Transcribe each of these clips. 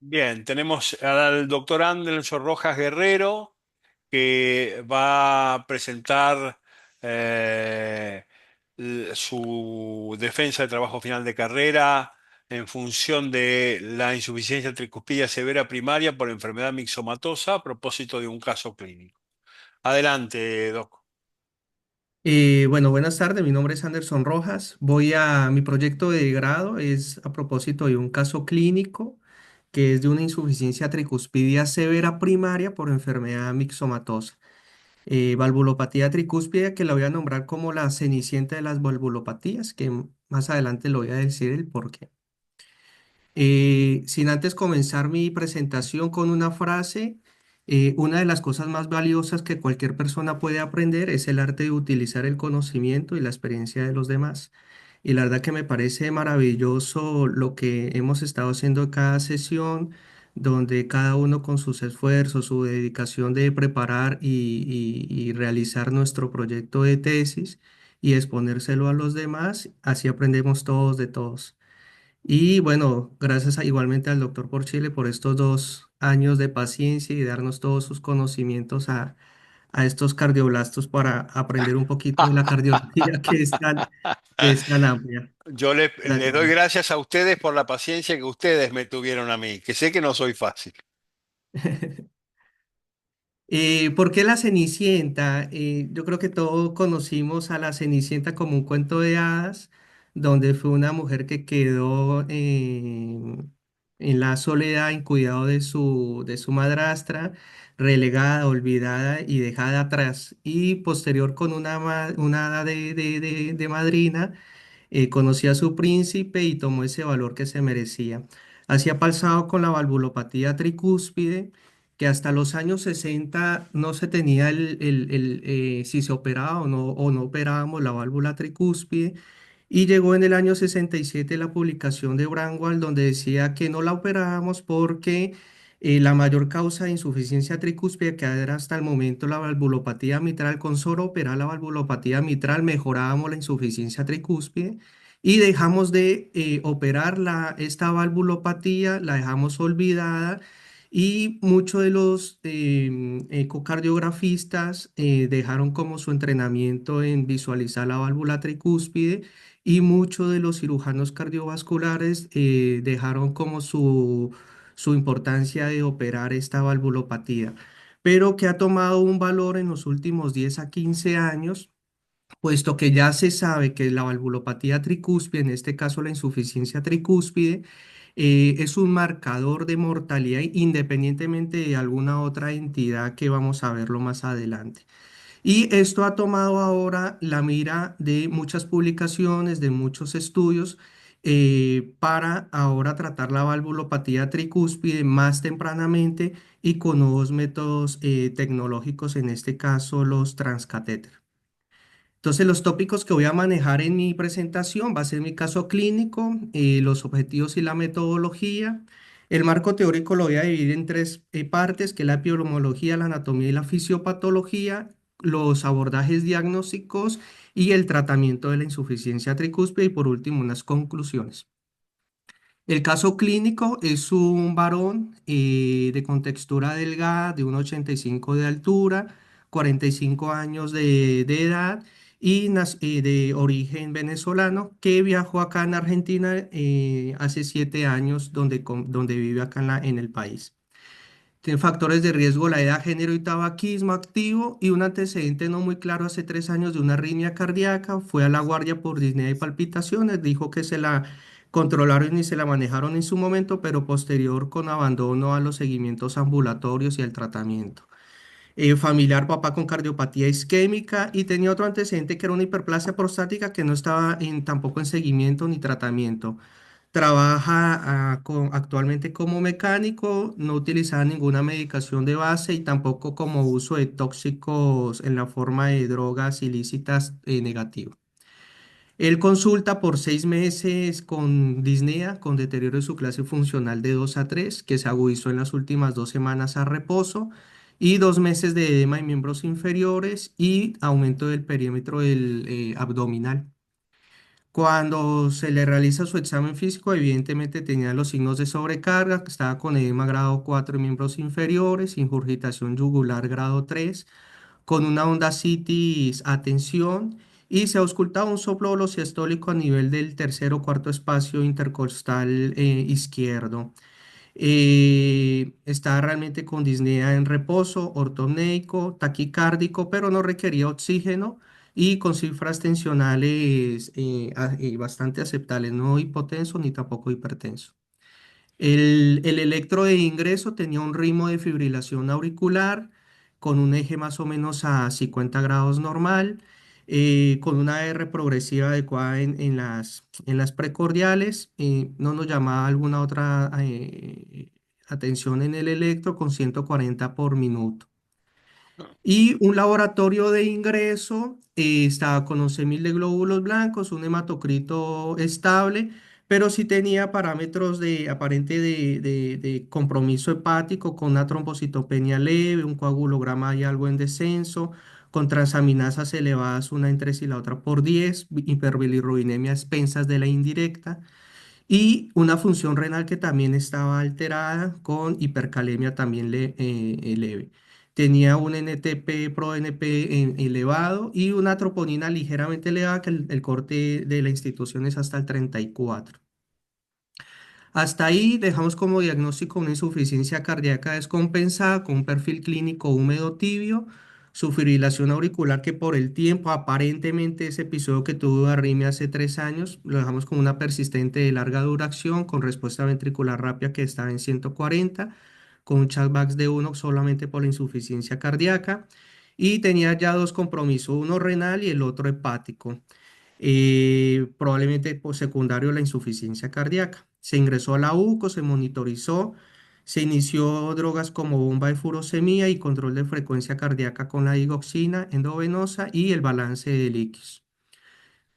Bien, tenemos al doctor Anderson Rojas Guerrero, que va a presentar eh, su defensa de trabajo final de carrera en función de la insuficiencia tricuspidea severa primaria por enfermedad mixomatosa a propósito de un caso clínico. Adelante, doc. Bueno, buenas tardes, mi nombre es Anderson Rojas. Mi proyecto de grado es a propósito de un caso clínico que es de una insuficiencia tricuspidia severa primaria por enfermedad mixomatosa. Valvulopatía tricúspide que la voy a nombrar como la cenicienta de las valvulopatías, que más adelante le voy a decir el porqué. Sin antes comenzar mi presentación con una frase, una de las cosas más valiosas que cualquier persona puede aprender es el arte de utilizar el conocimiento y la experiencia de los demás. Y la verdad que me parece maravilloso lo que hemos estado haciendo en cada sesión, donde cada uno con sus esfuerzos, su dedicación de preparar y realizar nuestro proyecto de tesis y exponérselo a los demás, así aprendemos todos de todos. Y bueno, igualmente al doctor Porchile por estos 2 años de paciencia y darnos todos sus conocimientos a estos cardioblastos para aprender un poquito de la cardiología que es tan amplia. Le Gracias. doy gracias a ustedes por la paciencia que ustedes me tuvieron a mí, que sé que no soy fácil. ¿Por qué la Cenicienta? Yo creo que todos conocimos a la Cenicienta como un cuento de hadas, donde fue una mujer que quedó en la soledad, en cuidado de su madrastra, relegada, olvidada y dejada atrás. Y posterior con una hada de madrina conoció a su príncipe y tomó ese valor que se merecía. Así ha pasado con la valvulopatía tricúspide, que hasta los años 60 no se tenía si se operaba o no operábamos la válvula tricúspide. Y llegó en el año 67 la publicación de Brandwall donde decía que no la operábamos porque la mayor causa de insuficiencia tricúspide, que era hasta el momento la valvulopatía mitral, con solo operar la valvulopatía mitral mejorábamos la insuficiencia tricúspide y dejamos de operar esta valvulopatía, la dejamos olvidada y muchos de los ecocardiografistas dejaron como su entrenamiento en visualizar la válvula tricúspide y muchos de los cirujanos cardiovasculares dejaron como su importancia de operar esta valvulopatía, pero que ha tomado un valor en los últimos 10 a 15 años, puesto que ya se sabe que la valvulopatía tricúspide, en este caso la insuficiencia tricúspide, es un marcador de mortalidad independientemente de alguna otra entidad que vamos a verlo más adelante. Y esto ha tomado ahora la mira de muchas publicaciones, de muchos estudios, para ahora tratar la valvulopatía tricúspide más tempranamente y con nuevos métodos tecnológicos, en este caso los transcatéter. Entonces, los tópicos que voy a manejar en mi presentación va a ser mi caso clínico, los objetivos y la metodología. El marco teórico lo voy a dividir en tres partes, que es la epidemiología, la anatomía y la fisiopatología, los abordajes diagnósticos y el tratamiento de la insuficiencia tricúspide y por último unas conclusiones. El caso clínico es un varón de contextura delgada, de 1,85 de altura, 45 años de edad y de origen venezolano, que viajó acá en Argentina hace 7 años, donde vive acá en el país. Tiene factores de riesgo: la edad, género y tabaquismo activo y un antecedente no muy claro hace 3 años de una arritmia cardíaca. Fue a la guardia por disnea y palpitaciones. Dijo que se la controlaron y se la manejaron en su momento, pero posterior con abandono a los seguimientos ambulatorios y al tratamiento. Familiar, papá con cardiopatía isquémica, y tenía otro antecedente que era una hiperplasia prostática que no estaba tampoco en seguimiento ni tratamiento. Trabaja actualmente como mecánico, no utilizaba ninguna medicación de base y tampoco como uso de tóxicos en la forma de drogas ilícitas negativo. Él consulta por 6 meses con disnea, con deterioro de su clase funcional de 2 a 3, que se agudizó en las últimas 2 semanas a reposo, y 2 meses de edema en miembros inferiores y aumento del perímetro del abdominal. Cuando se le realiza su examen físico, evidentemente tenía los signos de sobrecarga, que estaba con edema grado 4 en miembros inferiores, ingurgitación yugular grado 3, con una onda citis a tensión y se auscultaba un soplo siestólico a nivel del tercer o cuarto espacio intercostal izquierdo. Estaba realmente con disnea en reposo, ortopneico, taquicárdico, pero no requería oxígeno y con cifras tensionales bastante aceptables, no hipotenso ni tampoco hipertenso. El electro de ingreso tenía un ritmo de fibrilación auricular con un eje más o menos a 50 grados normal, con una R progresiva adecuada en las precordiales. No nos llamaba alguna otra atención en el electro con 140 por minuto. Y un laboratorio de ingreso estaba con 11.000 de glóbulos blancos, un hematocrito estable, pero sí tenía parámetros de aparente de compromiso hepático con una trombocitopenia leve, un coagulograma y algo en descenso, con transaminasas elevadas, una en 3 y la otra por 10, hiperbilirrubinemia a expensas de la indirecta y una función renal que también estaba alterada con hipercalemia también leve. Tenía un NTP pro NP elevado y una troponina ligeramente elevada que el corte de la institución es hasta el 34. Hasta ahí dejamos como diagnóstico una insuficiencia cardíaca descompensada con un perfil clínico húmedo tibio, su fibrilación auricular que por el tiempo, aparentemente ese episodio que tuvo de arritmia hace 3 años, lo dejamos con una persistente de larga duración con respuesta ventricular rápida que estaba en 140, con un chatbacks de 1 solamente por la insuficiencia cardíaca y tenía ya dos compromisos, uno renal y el otro hepático, probablemente por secundario a la insuficiencia cardíaca. Se ingresó a la UCO, se monitorizó, se inició drogas como bomba de furosemía y control de frecuencia cardíaca con la digoxina endovenosa y el balance de líquidos.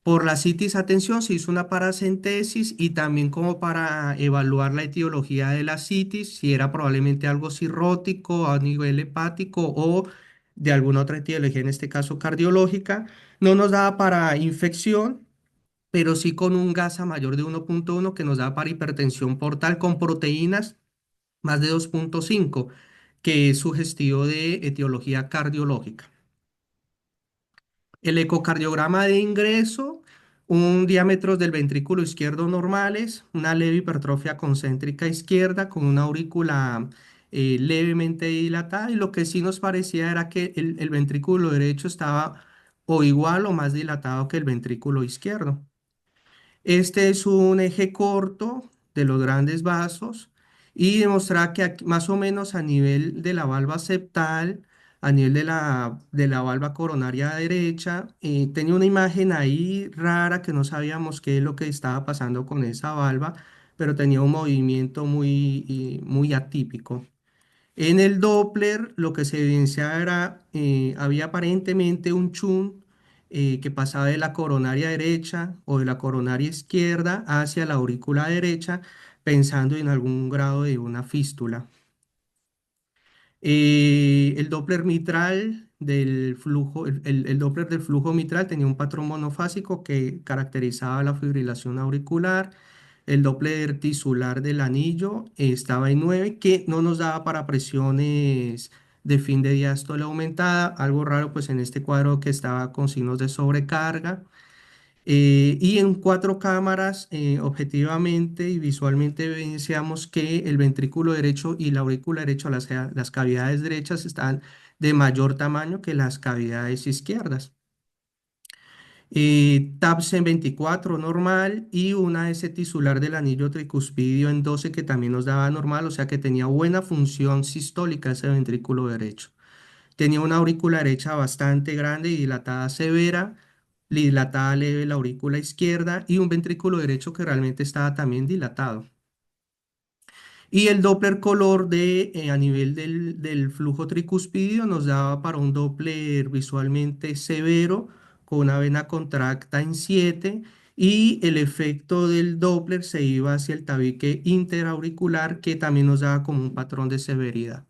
Por la citis, atención, se hizo una paracentesis y también como para evaluar la etiología de la citis, si era probablemente algo cirrótico a nivel hepático o de alguna otra etiología, en este caso cardiológica. No nos daba para infección, pero sí con un GASA mayor de 1.1 que nos da para hipertensión portal con proteínas más de 2.5, que es sugestivo de etiología cardiológica. El ecocardiograma de ingreso, un diámetro del ventrículo izquierdo normales, una leve hipertrofia concéntrica izquierda con una aurícula levemente dilatada y lo que sí nos parecía era que el ventrículo derecho estaba o igual o más dilatado que el ventrículo izquierdo. Este es un eje corto de los grandes vasos y demostrar que más o menos a nivel de la valva septal, a nivel de la valva coronaria derecha, tenía una imagen ahí rara que no sabíamos qué es lo que estaba pasando con esa valva, pero tenía un movimiento muy atípico. En el Doppler lo que se evidenciaba era, había aparentemente un chun que pasaba de la coronaria derecha o de la coronaria izquierda hacia la aurícula derecha, pensando en algún grado de una fístula. El Doppler mitral del flujo, el Doppler del flujo mitral tenía un patrón monofásico que caracterizaba la fibrilación auricular. El Doppler tisular del anillo estaba en 9, que no nos daba para presiones de fin de diástole aumentada. Algo raro, pues en este cuadro que estaba con signos de sobrecarga. Y en cuatro cámaras, objetivamente y visualmente evidenciamos que el ventrículo derecho y la aurícula derecha, las cavidades derechas, están de mayor tamaño que las cavidades izquierdas. TAPS en 24 normal y una S tisular del anillo tricuspidio en 12 que también nos daba normal, o sea que tenía buena función sistólica ese ventrículo derecho. Tenía una aurícula derecha bastante grande y dilatada severa, dilatada leve la aurícula izquierda y un ventrículo derecho que realmente estaba también dilatado. Y el Doppler color a nivel del flujo tricuspidio nos daba para un Doppler visualmente severo con una vena contracta en 7 y el efecto del Doppler se iba hacia el tabique interauricular que también nos daba como un patrón de severidad.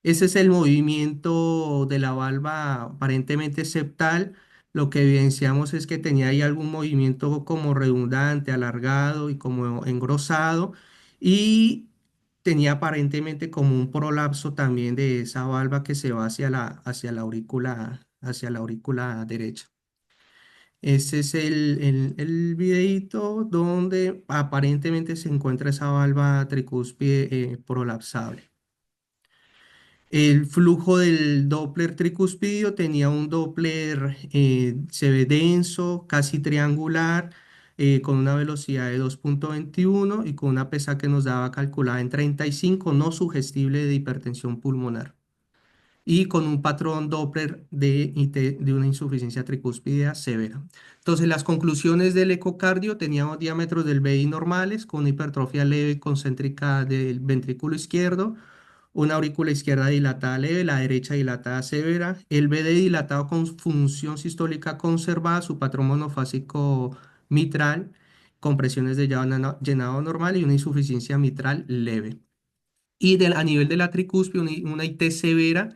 Ese es el movimiento de la valva aparentemente septal. lo que evidenciamos es que tenía ahí algún movimiento como redundante, alargado y como engrosado, y tenía aparentemente como un prolapso también de esa valva que se va hacia la aurícula derecha. Este es el videíto donde aparentemente se encuentra esa valva tricúspide prolapsable. El flujo del Doppler tricúspido tenía un Doppler, se ve denso, casi triangular, con una velocidad de 2,21 y con una PSA que nos daba calculada en 35, no sugestible de hipertensión pulmonar, y con un patrón Doppler de, de una insuficiencia tricúspide severa. Entonces, las conclusiones del ecocardio: teníamos diámetros del VI normales, con hipertrofia leve concéntrica del ventrículo izquierdo, una aurícula izquierda dilatada leve, la derecha dilatada severa, el BD dilatado con función sistólica conservada, su patrón monofásico mitral, compresiones de llenado normal y una insuficiencia mitral leve. Y a nivel de la tricúspide, una IT severa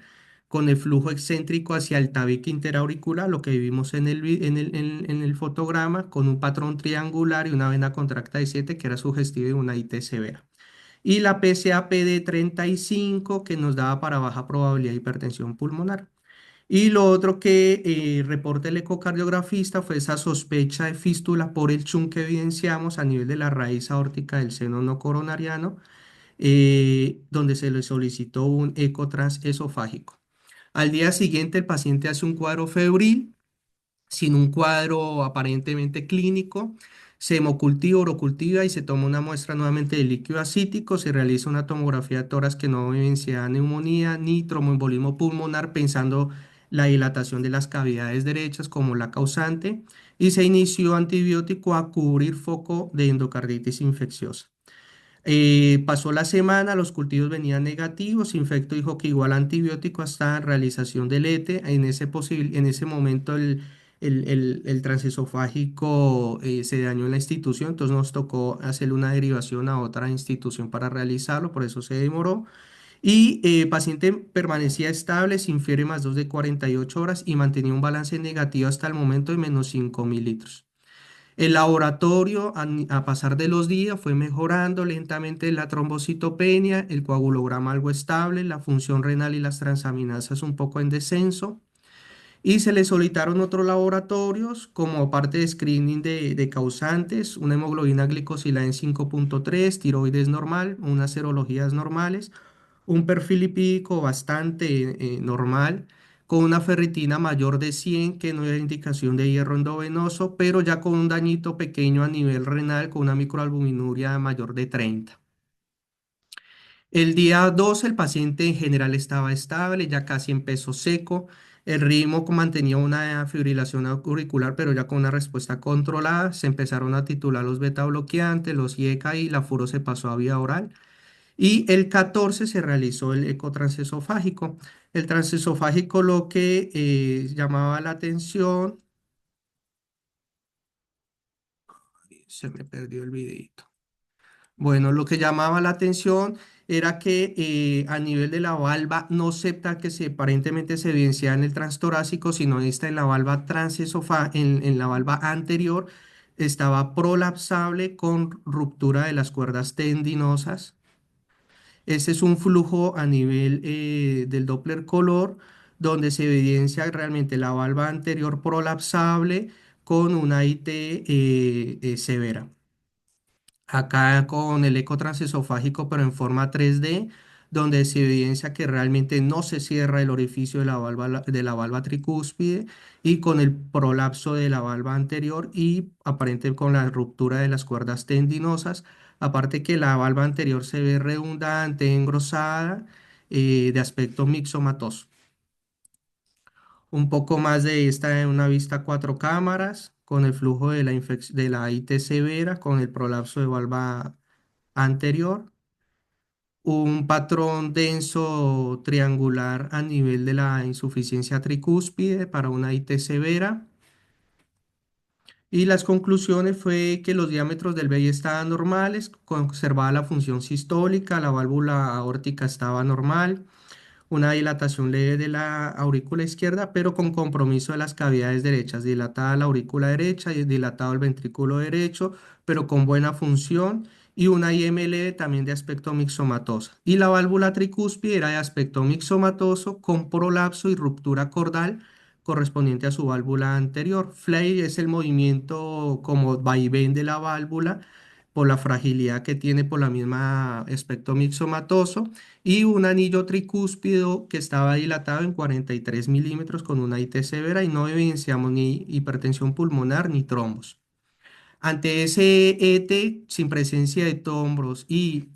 con el flujo excéntrico hacia el tabique interauricular, lo que vivimos en el fotograma, con un patrón triangular y una vena contracta de 7 que era sugestiva de una IT severa. Y la PSA-P de 35 que nos daba para baja probabilidad de hipertensión pulmonar. Y lo otro que reporta el ecocardiografista fue esa sospecha de fístula por el chun que evidenciamos a nivel de la raíz aórtica del seno no coronariano, donde se le solicitó un eco transesofágico. Al día siguiente el paciente hace un cuadro febril, sin un cuadro aparentemente clínico, se hemocultiva, orocultiva y se toma una muestra nuevamente de líquido ascítico, se realiza una tomografía de tórax que no evidencia neumonía ni tromboembolismo pulmonar, pensando la dilatación de las cavidades derechas como la causante, y se inició antibiótico a cubrir foco de endocarditis infecciosa. Pasó la semana, los cultivos venían negativos, Infecto dijo que igual antibiótico hasta realización del ETE. En ese momento el transesofágico se dañó en la institución, entonces nos tocó hacerle una derivación a otra institución para realizarlo, por eso se demoró. Y paciente permanecía estable, sin fiebre más 2 de 48 horas y mantenía un balance negativo hasta el momento de menos 5 ml. El laboratorio, a pasar de los días, fue mejorando lentamente la trombocitopenia, el coagulograma algo estable, la función renal y las transaminasas un poco en descenso. Y se le solicitaron otros laboratorios como parte de screening de causantes: una hemoglobina glicosilada en 5,3, tiroides normal, unas serologías normales, un perfil lipídico bastante normal, con una ferritina mayor de 100 que no era indicación de hierro endovenoso, pero ya con un dañito pequeño a nivel renal, con una microalbuminuria mayor de 30. El día 12 el paciente en general estaba estable, ya casi en peso seco. El ritmo mantenía una fibrilación auricular, pero ya con una respuesta controlada. Se empezaron a titular los beta bloqueantes, los IECA, y la furo se pasó a vía oral. Y el 14 se realizó el eco transesofágico. El transesofágico, lo que llamaba la atención, se me perdió el videito. Bueno, lo que llamaba la atención era que a nivel de la valva no septa que se aparentemente se evidenciaba en el transtorácico, sino esta en la valva en la valva anterior, estaba prolapsable con ruptura de las cuerdas tendinosas. Este es un flujo a nivel del Doppler color, donde se evidencia realmente la valva anterior prolapsable con una IT severa. Acá con el eco transesofágico, pero en forma 3D, donde se evidencia que realmente no se cierra el orificio de la valva tricúspide, y con el prolapso de la valva anterior y aparente con la ruptura de las cuerdas tendinosas. Aparte que la valva anterior se ve redundante, engrosada, de aspecto mixomatoso. Un poco más de esta en una vista 4 cámaras, con el flujo de de la IT severa, con el prolapso de valva anterior, un patrón denso triangular a nivel de la insuficiencia tricúspide para una IT severa. Y las conclusiones fue que los diámetros del VI estaban normales, conservaba la función sistólica, la válvula aórtica estaba normal, una dilatación leve de la aurícula izquierda, pero con compromiso de las cavidades derechas, dilatada la aurícula derecha y dilatado el ventrículo derecho, pero con buena función, y una IML también de aspecto mixomatosa. Y la válvula tricúspide era de aspecto mixomatoso con prolapso y ruptura cordal correspondiente a su válvula anterior. Flare es el movimiento como vaivén de la válvula por la fragilidad que tiene por la misma aspecto mixomatoso, y un anillo tricúspido que estaba dilatado en 43 milímetros con una IT severa, y no evidenciamos ni hipertensión pulmonar ni trombos. Ante ese ET, sin presencia de tombros y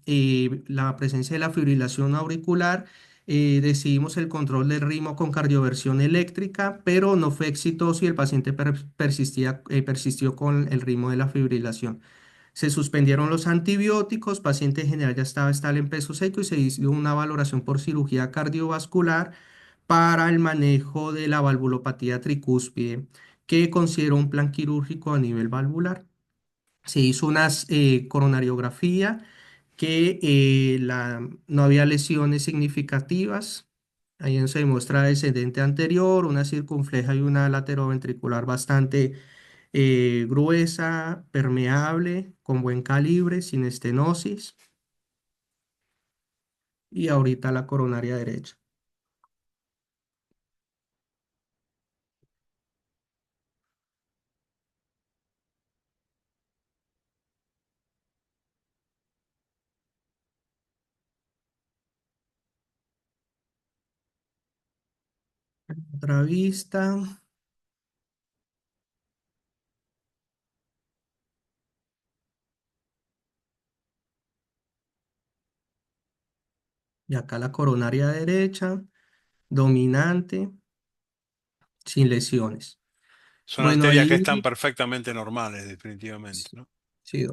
la presencia de la fibrilación auricular, decidimos el control del ritmo con cardioversión eléctrica, pero no fue exitoso y el paciente persistió con el ritmo de la fibrilación. Se suspendieron los antibióticos, paciente en general ya estaba estable en peso seco, y se hizo una valoración por cirugía cardiovascular para el manejo de la valvulopatía tricúspide, que consideró un plan quirúrgico a nivel valvular. Se hizo una coronariografía que no había lesiones significativas. Ahí se demuestra descendente anterior, una circunfleja y una lateroventricular bastante gruesa, permeable, con buen calibre, sin estenosis. Y ahorita la coronaria derecha. Otra vista. Y acá la coronaria derecha, dominante, sin lesiones. Son Bueno, arterias que están ahí perfectamente normales, definitivamente, sí, ¿no? sí,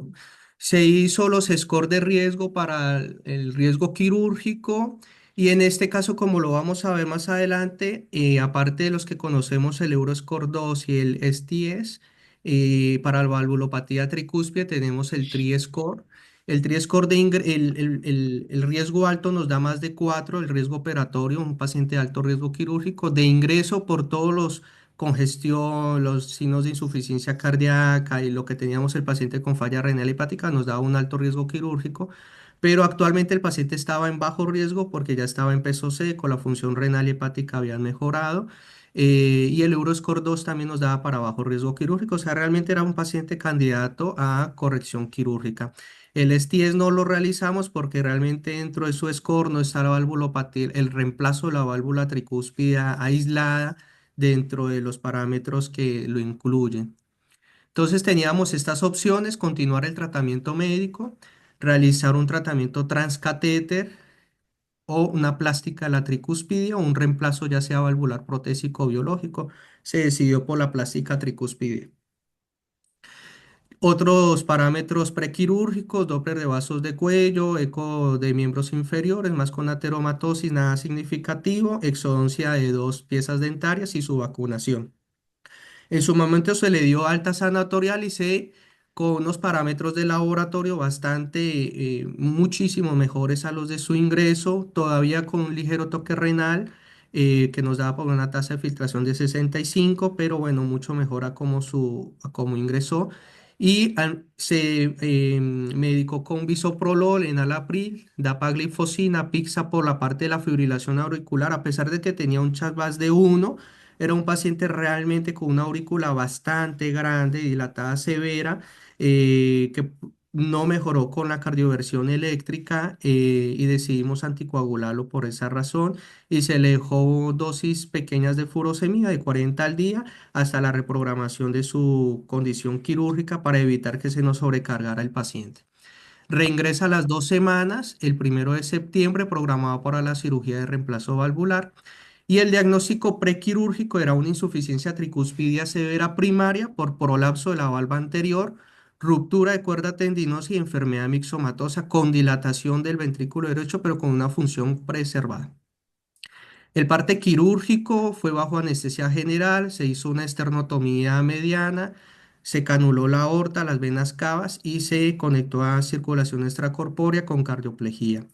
se hizo los scores de riesgo para el riesgo quirúrgico, y en este caso, como lo vamos a ver más adelante, aparte de los que conocemos, el Euroscore 2 y el STS, para la valvulopatía tricúspide tenemos el TRI-score. El TRI-score el riesgo alto nos da más de 4, el riesgo operatorio, un paciente de alto riesgo quirúrgico, de ingreso por todos los congestión, los signos de insuficiencia cardíaca y lo que teníamos el paciente con falla renal hepática nos daba un alto riesgo quirúrgico, pero actualmente el paciente estaba en bajo riesgo porque ya estaba en peso seco, la función renal y hepática habían mejorado, y el Euroscore 2 también nos daba para bajo riesgo quirúrgico, o sea, realmente era un paciente candidato a corrección quirúrgica. El STS no lo realizamos porque realmente dentro de su score no está la valvulopatía, el reemplazo de la válvula tricúspida aislada dentro de los parámetros que lo incluyen. Entonces teníamos estas opciones: continuar el tratamiento médico, realizar un tratamiento transcatéter o una plástica de la tricúspide o un reemplazo ya sea valvular protésico o biológico. Se decidió por la plástica tricúspide. Otros parámetros prequirúrgicos: Doppler de vasos de cuello, eco de miembros inferiores, más con ateromatosis, nada significativo, exodoncia de 2 piezas dentarias y su vacunación. En su momento se le dio alta sanatorial y se con unos parámetros de laboratorio bastante, muchísimo mejores a los de su ingreso, todavía con un ligero toque renal, que nos daba por una tasa de filtración de 65, pero bueno, mucho mejor a como ingresó. Y se medicó con bisoprolol, enalapril, dapaglifosina, pixa por la parte de la fibrilación auricular, a pesar de que tenía un CHA+D de 1. Era un paciente realmente con una aurícula bastante grande, dilatada severa, que no mejoró con la cardioversión eléctrica, y decidimos anticoagularlo por esa razón, y se le dejó dosis pequeñas de furosemida de 40 al día hasta la reprogramación de su condición quirúrgica para evitar que se nos sobrecargara el paciente. Reingresa a las 2 semanas, el 1 de septiembre, programado para la cirugía de reemplazo valvular. Y el diagnóstico prequirúrgico era una insuficiencia tricúspidea severa primaria por prolapso de la valva anterior, ruptura de cuerda tendinosa y enfermedad mixomatosa con dilatación del ventrículo derecho, pero con una función preservada. El parte quirúrgico fue bajo anestesia general, se hizo una esternotomía mediana, se canuló la aorta, las venas cavas y se conectó a circulación extracorpórea con cardioplejía.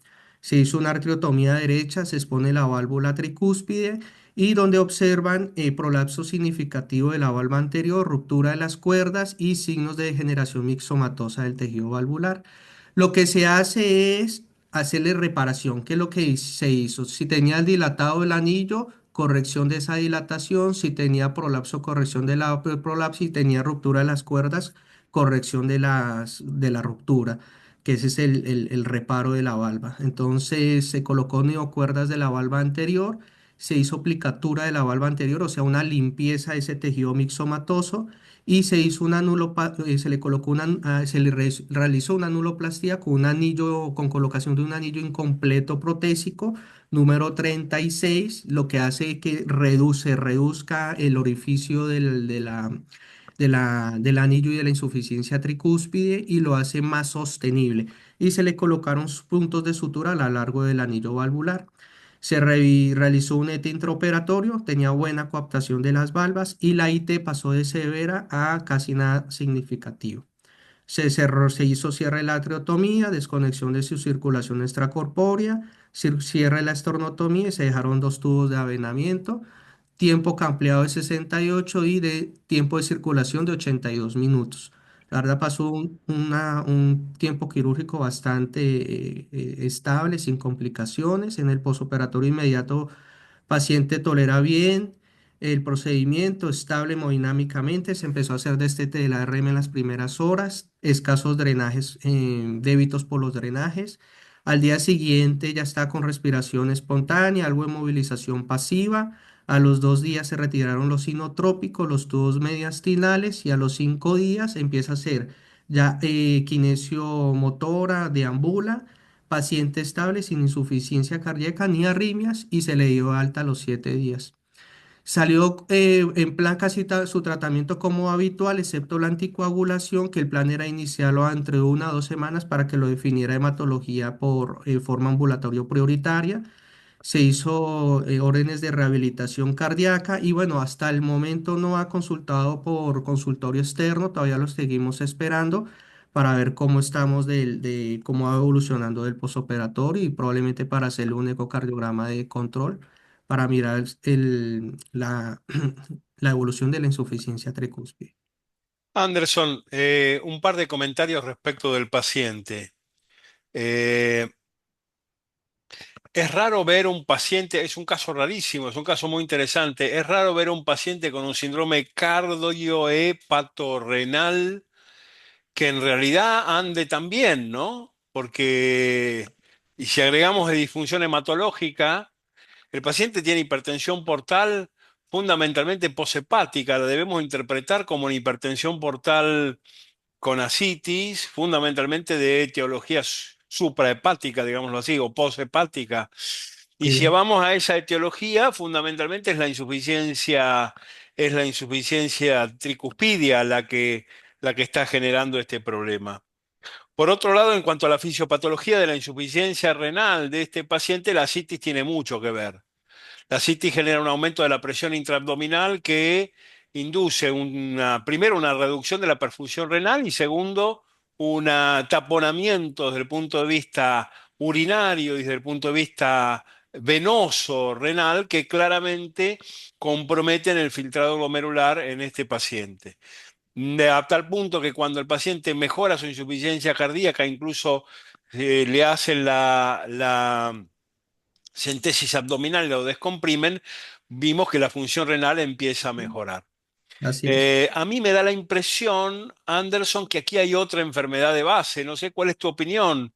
Se hizo una arteriotomía derecha, se expone la válvula tricúspide y donde observan prolapso significativo de la valva anterior, ruptura de las cuerdas y signos de degeneración mixomatosa del tejido valvular. Lo que se hace es hacerle reparación, que es lo que se hizo. Si tenía dilatado el anillo, corrección de esa dilatación; si tenía prolapso, corrección de la prolapso; si tenía ruptura de las cuerdas, corrección de la ruptura, que ese es el reparo de la valva. Entonces se colocó neocuerdas de la valva anterior, se hizo plicatura de la valva anterior, o sea, una limpieza de ese tejido mixomatoso, y se hizo una se le colocó se le realizó una anuloplastía con un anillo, con colocación de un anillo incompleto protésico número 36, lo que hace que reduzca el orificio del anillo y de la insuficiencia tricúspide, y lo hace más sostenible. Y se le colocaron puntos de sutura a lo largo del anillo valvular. Se realizó un ET intraoperatorio, tenía buena coaptación de las valvas y la IT pasó de severa a casi nada significativo. Se hizo cierre de la atriotomía, desconexión de su circulación extracorpórea, cierre de la esternotomía y se dejaron dos tubos de avenamiento, tiempo ampliado de 68 y de tiempo de circulación de 82 minutos. La verdad pasó un tiempo quirúrgico bastante estable, sin complicaciones. En el posoperatorio inmediato, paciente tolera bien el procedimiento, estable hemodinámicamente. Se empezó a hacer destete de la RM en las primeras horas, escasos drenajes, débitos por los drenajes. Al día siguiente ya está con respiración espontánea, algo de movilización pasiva. A los 2 días se retiraron los inotrópicos, los tubos mediastinales, y a los 5 días empieza a ser ya kinesio motora, deambula, paciente estable, sin insuficiencia cardíaca ni arritmias, y se le dio alta a los 7 días. Salió en plan casi su tratamiento como habitual, excepto la anticoagulación, que el plan era iniciarlo entre 1 a 2 semanas para que lo definiera hematología por forma ambulatorio prioritaria. Se hizo órdenes de rehabilitación cardíaca y bueno, hasta el momento no ha consultado por consultorio externo, todavía lo seguimos esperando para ver cómo estamos de cómo va evolucionando del posoperatorio, y probablemente para hacerle un ecocardiograma de control para mirar la evolución de la insuficiencia tricúspide. Anderson, un par de comentarios respecto del paciente. Eh, es raro ver un paciente, es un caso rarísimo, es un caso muy interesante. Es raro ver un paciente con un síndrome cardiohepatorrenal que en realidad ande tan bien, ¿no? Porque, y si agregamos de disfunción hematológica, el paciente tiene hipertensión portal fundamentalmente poshepática, la debemos interpretar como una hipertensión portal con ascitis, fundamentalmente de etiología suprahepática, digámoslo así, o poshepática. Y si Sí, vamos a esa etiología, fundamentalmente es la insuficiencia tricuspidia la que está generando este problema. Por otro lado, en cuanto a la fisiopatología de la insuficiencia renal de este paciente, la ascitis tiene mucho que ver. La citis genera un aumento de la presión intraabdominal que induce primero una reducción de la perfusión renal y segundo un taponamiento desde el punto de vista urinario y desde el punto de vista venoso renal que claramente comprometen el filtrado glomerular en este paciente. A tal punto que cuando el paciente mejora su insuficiencia cardíaca, incluso le hacen la centésis abdominal y lo descomprimen, vimos que la función renal empieza a mejorar. así es. A mí me da la impresión, Anderson, que aquí hay otra enfermedad de base. No sé cuál es tu opinión.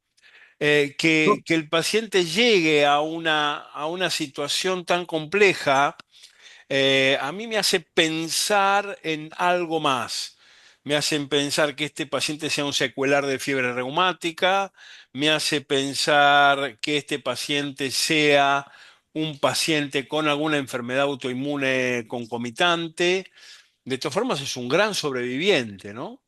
Que el paciente llegue a una situación tan compleja a mí me hace pensar en algo más. Me hacen pensar que este paciente sea un secuelar de fiebre reumática, me hace pensar que este paciente sea un paciente con alguna enfermedad autoinmune concomitante. De todas formas, es un gran sobreviviente, ¿no?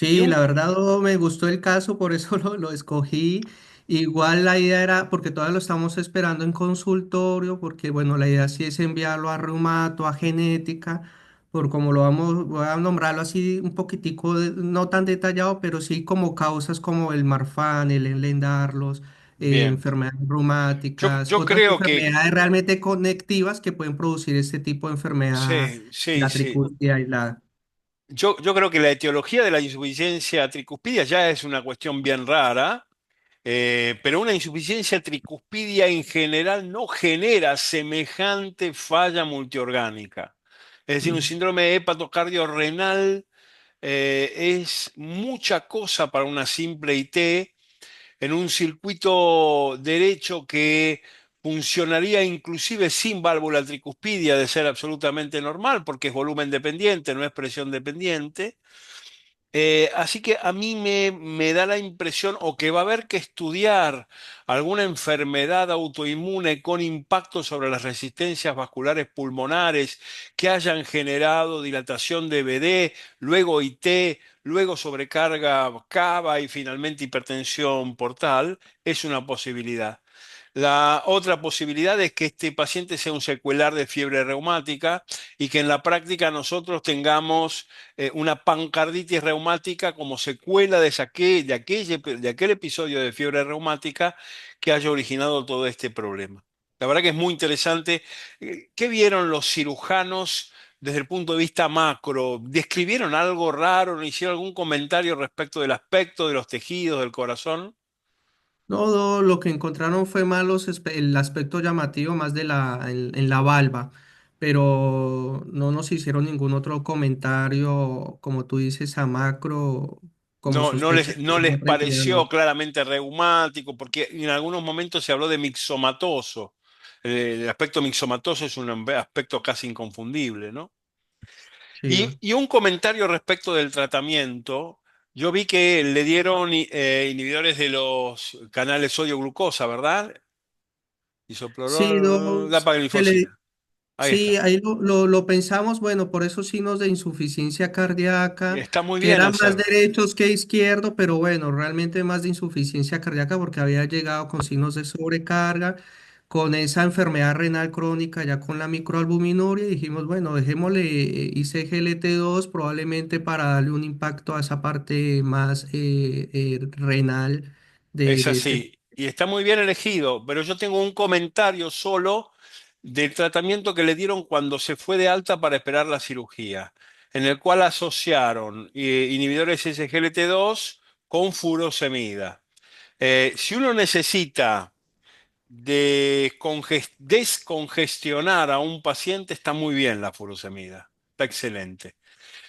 Y Sí, la un, verdad me gustó el caso, por eso lo escogí. Igual la idea era, porque todavía lo estamos esperando en consultorio, porque bueno, la idea sí es enviarlo a reumato, a genética, por como lo vamos, voy a nombrarlo así un poquitico, no tan detallado, pero sí como causas como el Marfan, el Ehlers-Danlos, Bien. enfermedades Yo, reumáticas, yo otras creo que enfermedades realmente conectivas que pueden producir este tipo de enfermedad, sí, sí, la sí. tricuspide aislada. Yo creo que la etiología de la insuficiencia tricuspidia ya es una cuestión bien rara, pero una insuficiencia tricuspidia en general no genera semejante falla multiorgánica. Es decir, un Mm. síndrome hepatocardiorrenal es mucha cosa para una simple IT en un circuito derecho que funcionaría inclusive sin válvula tricuspidia de ser absolutamente normal, porque es volumen dependiente, no es presión dependiente. Así que a mí me da la impresión o que va a haber que estudiar alguna enfermedad autoinmune con impacto sobre las resistencias vasculares pulmonares que hayan generado dilatación de BD, luego IT, luego sobrecarga cava y finalmente hipertensión portal, es una posibilidad. La otra posibilidad es que este paciente sea un secuelar de fiebre reumática y que en la práctica nosotros tengamos una pancarditis reumática como secuela de aquel episodio de fiebre reumática que haya originado todo este problema. La verdad que es muy interesante. ¿Qué vieron los cirujanos desde el punto de vista macro? ¿Describieron algo raro? ¿No hicieron algún comentario respecto del aspecto de los tejidos, del corazón? Todo lo que encontraron fue más el aspecto llamativo más de en la valva, pero no nos hicieron ningún otro comentario, como tú dices, a macro, como No, sospecha que no les no pareció requieran. claramente reumático, porque en algunos momentos se habló de mixomatoso. El aspecto mixomatoso es un aspecto casi inconfundible, ¿no? Sí. Y un comentario respecto del tratamiento. Yo vi que le dieron inhibidores de los canales sodio-glucosa, ¿verdad? Sí, Isoprodol, dapaglifosina. Ahí sí, está. ahí lo pensamos, bueno, por esos signos de insuficiencia cardíaca, Está muy que bien eran más hacerlo. derechos que izquierdo, pero bueno, realmente más de insuficiencia cardíaca porque había llegado con signos de sobrecarga, con esa enfermedad renal crónica, ya con la microalbuminuria, y dijimos, bueno, dejémosle ICGLT2 probablemente para darle un impacto a esa parte más renal Es de este. así, y está muy bien elegido, pero yo tengo un comentario solo del tratamiento que le dieron cuando se fue de alta para esperar la cirugía, en el cual asociaron inhibidores SGLT2 con furosemida. Si uno necesita descongestionar a un paciente, está muy bien la furosemida, está excelente.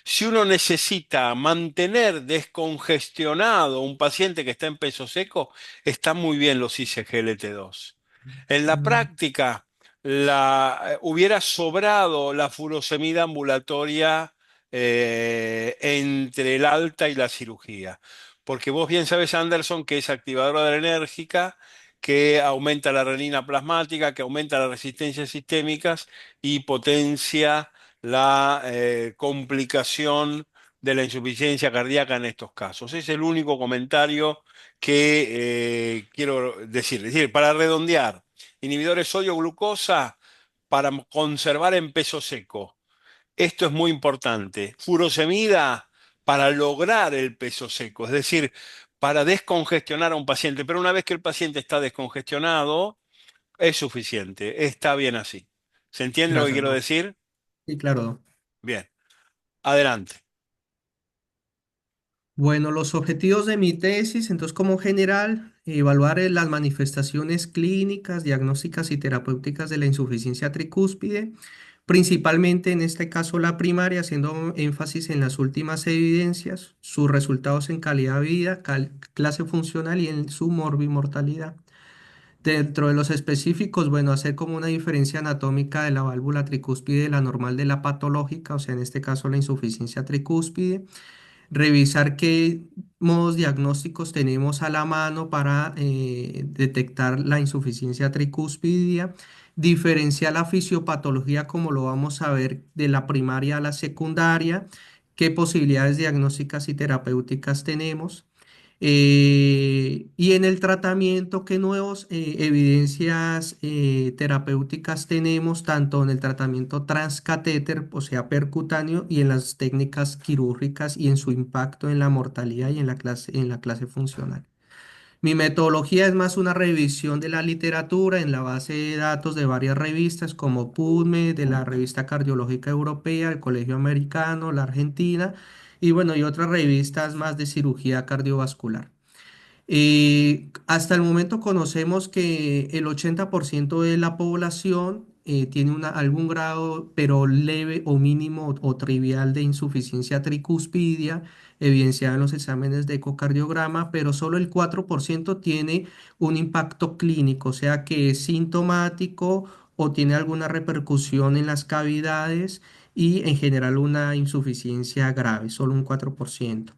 Si uno necesita mantener descongestionado un paciente que está en peso seco, están muy bien los ICGLT2. En la Mm, práctica, hubiera sobrado la furosemida ambulatoria entre el alta y la cirugía. Porque vos bien sabes, Anderson, que es activadora adrenérgica, que aumenta la renina plasmática, que aumenta las resistencias sistémicas y potencia la complicación de la insuficiencia cardíaca en estos casos. Es el único comentario que quiero decir. Es decir, para redondear, inhibidores sodio-glucosa para conservar en peso seco. Esto es muy importante. Furosemida para lograr el peso seco, es decir, para descongestionar a un paciente. Pero una vez que el paciente está descongestionado, es suficiente. Está bien así. ¿Se entiende lo que gracias, quiero ¿no? decir? Sí, claro. Bien. Adelante. Bueno, los objetivos de mi tesis, entonces como general, evaluar las manifestaciones clínicas, diagnósticas y terapéuticas de la insuficiencia tricúspide, principalmente en este caso la primaria, haciendo énfasis en las últimas evidencias, sus resultados en calidad de vida, clase funcional y en su morbimortalidad. Dentro de los específicos, bueno, hacer como una diferencia anatómica de la válvula tricúspide de la normal de la patológica, o sea, en este caso la insuficiencia tricúspide, revisar qué modos diagnósticos tenemos a la mano para detectar la insuficiencia tricúspidea, diferenciar la fisiopatología como lo vamos a ver de la primaria a la secundaria, qué posibilidades diagnósticas y terapéuticas tenemos. Y en el tratamiento, ¿qué nuevas evidencias terapéuticas tenemos, tanto en el tratamiento transcatéter, o sea, percutáneo, y en las técnicas quirúrgicas y en su impacto en la mortalidad y en la clase funcional? Mi metodología es más una revisión de la literatura en la base de datos de varias revistas como PubMed, de la Revista Cardiológica Europea, el Colegio Americano, la Argentina y bueno, y otras revistas más de cirugía cardiovascular. Hasta el momento conocemos que el 80% de la población tiene algún grado, pero leve o mínimo o trivial de insuficiencia tricúspidia, evidenciada en los exámenes de ecocardiograma, pero solo el 4% tiene un impacto clínico, o sea que es sintomático o tiene alguna repercusión en las cavidades y en general una insuficiencia grave, solo un 4%.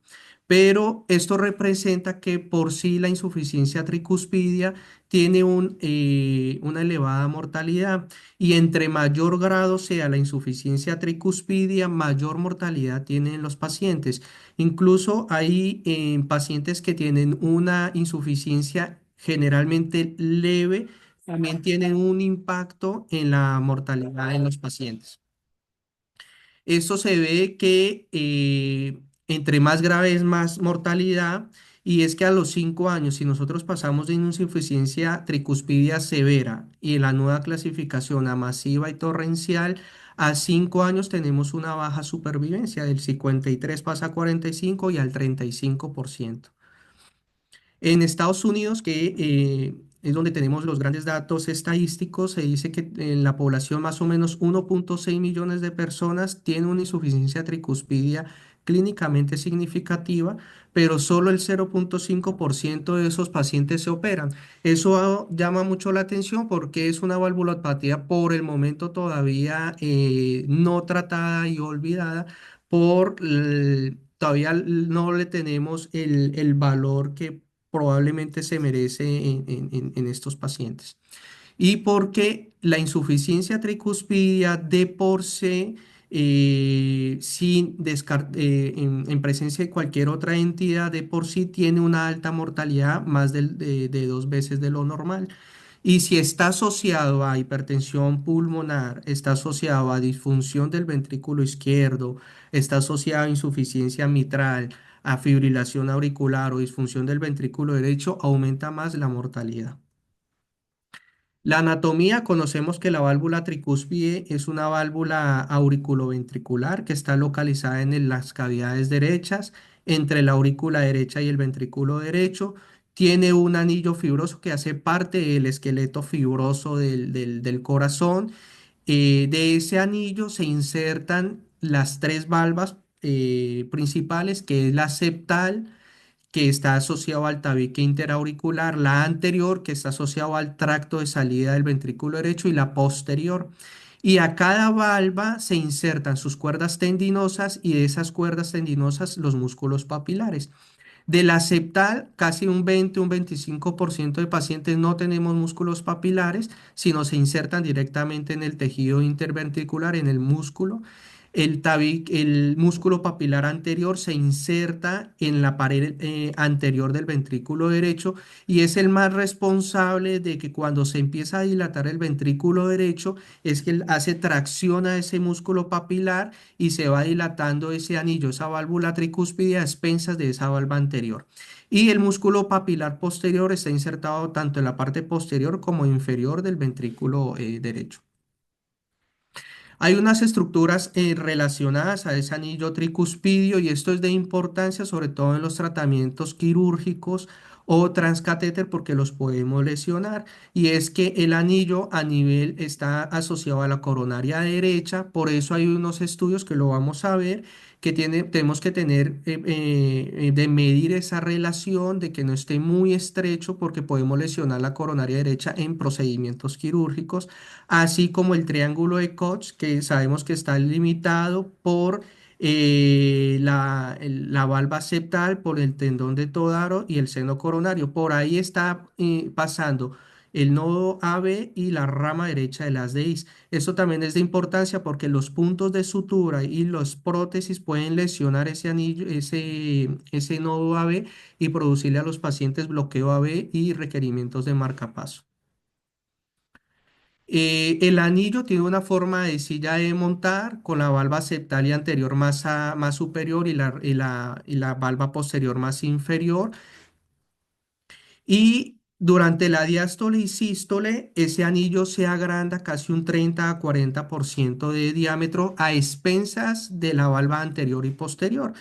Pero esto representa que por sí la insuficiencia tricuspidia tiene una elevada mortalidad y entre mayor grado sea la insuficiencia tricuspidia, mayor mortalidad tienen los pacientes. Incluso hay pacientes que tienen una insuficiencia generalmente leve, también tienen un impacto en la mortalidad en los pacientes. Esto se ve que entre más grave es más mortalidad y es que a los 5 años, si nosotros pasamos de una insuficiencia tricuspidia severa y la nueva clasificación a masiva y torrencial, a 5 años tenemos una baja supervivencia del 53 pasa a 45 y al 35%. En Estados Unidos, que es donde tenemos los grandes datos estadísticos, se dice que en la población más o menos 1,6 millones de personas tienen una insuficiencia tricuspidia clínicamente significativa, pero solo el 0,5% de esos pacientes se operan. Eso llama mucho la atención porque es una valvulopatía por el momento todavía no tratada y olvidada todavía no le tenemos el valor que probablemente se merece en estos pacientes. Y porque la insuficiencia tricuspidia de por sí, en presencia de cualquier otra entidad, de por sí tiene una alta mortalidad, más de 2 veces de lo normal. Y si está asociado a hipertensión pulmonar, está asociado a disfunción del ventrículo izquierdo, está asociado a insuficiencia mitral, a fibrilación auricular o disfunción del ventrículo derecho, aumenta más la mortalidad. La anatomía, conocemos que la válvula tricúspide es una válvula auriculoventricular que está localizada en las cavidades derechas, entre la aurícula derecha y el ventrículo derecho. Tiene un anillo fibroso que hace parte del esqueleto fibroso del corazón. De ese anillo se insertan las tres valvas principales, que es la septal, que está asociado al tabique interauricular, la anterior, que está asociado al tracto de salida del ventrículo derecho, y la posterior. Y a cada valva se insertan sus cuerdas tendinosas y de esas cuerdas tendinosas los músculos papilares. De la septal, casi un 25% de pacientes no tenemos músculos papilares, sino se insertan directamente en el tejido interventricular, en el músculo. El músculo papilar anterior se inserta en la pared anterior del ventrículo derecho y es el más responsable de que cuando se empieza a dilatar el ventrículo derecho, es que él hace tracción a ese músculo papilar y se va dilatando ese anillo, esa válvula tricúspide a expensas de esa válvula anterior. Y el músculo papilar posterior está insertado tanto en la parte posterior como inferior del ventrículo derecho. Hay unas estructuras relacionadas a ese anillo tricuspidio y esto es de importancia sobre todo en los tratamientos quirúrgicos o transcatéter porque los podemos lesionar. Y es que el anillo a nivel está asociado a la coronaria derecha, por eso hay unos estudios que lo vamos a ver que tenemos que tener de medir esa relación, de que no esté muy estrecho porque podemos lesionar la coronaria derecha en procedimientos quirúrgicos, así como el triángulo de Koch, que sabemos que está limitado por la valva septal, por el tendón de Todaro y el seno coronario. Por ahí está pasando el nodo AB y la rama derecha de las DIs. Esto también es de importancia porque los puntos de sutura y las prótesis pueden lesionar ese anillo, ese nodo AB y producirle a los pacientes bloqueo AB y requerimientos de marcapaso. El anillo tiene una forma de silla de montar con la valva septal y anterior más superior y la valva posterior más inferior. Y durante la diástole y sístole, ese anillo se agranda casi un 30 a 40% de diámetro a expensas de la valva anterior y posterior.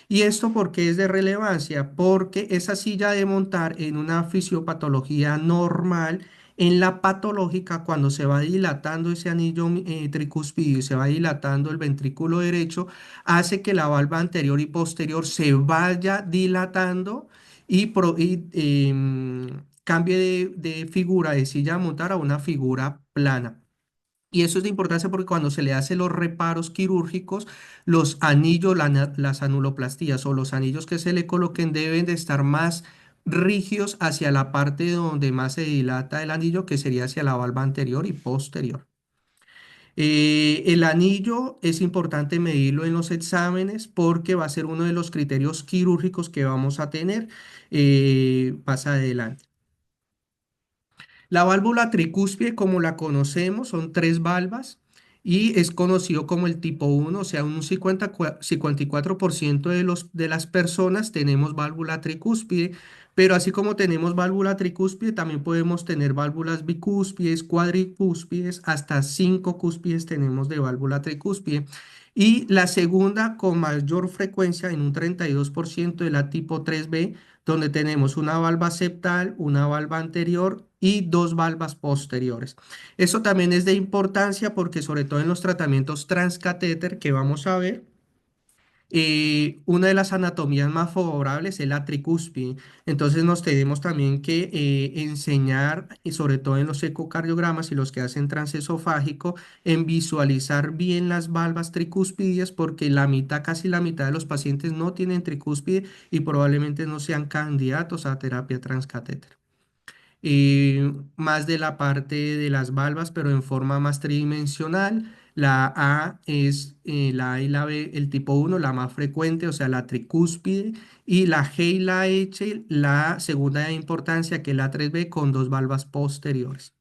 ¿Y esto por qué es de relevancia? Porque esa silla de montar en una fisiopatología normal, en la patológica, cuando se va dilatando ese anillo tricúspide y se va dilatando el ventrículo derecho, hace que la valva anterior y posterior se vaya dilatando y cambie de figura de silla a montar a una figura plana. Y eso es de importancia porque cuando se le hace los reparos quirúrgicos, los anillos, las anuloplastías o los anillos que se le coloquen deben de estar más rígidos hacia la parte donde más se dilata el anillo, que sería hacia la valva anterior y posterior. El anillo es importante medirlo en los exámenes porque va a ser uno de los criterios quirúrgicos que vamos a tener más adelante. La válvula tricúspide, como la conocemos, son tres valvas y es conocido como el tipo uno, o sea, un 54% de las personas tenemos válvula tricúspide, pero así como tenemos válvula tricúspide, también podemos tener válvulas bicúspides, cuadricúspides, hasta cinco cúspides tenemos de válvula tricúspide. Y la segunda con mayor frecuencia, en un 32%, de la tipo 3B, donde tenemos una valva septal, una valva anterior y dos valvas posteriores. Eso también es de importancia porque sobre todo en los tratamientos transcatéter que vamos a ver, una de las anatomías más favorables es la tricúspide. Entonces nos tenemos también que enseñar, y sobre todo en los ecocardiogramas y los que hacen transesofágico, en visualizar bien las valvas tricúspides porque la mitad, casi la mitad de los pacientes no tienen tricúspide y probablemente no sean candidatos a terapia transcatéter. Más de la parte de las valvas, pero en forma más tridimensional. La A es la A y la B, el tipo uno, la más frecuente, o sea, la tricúspide, y la G y la H, la segunda de importancia, que es la 3B, con dos valvas posteriores.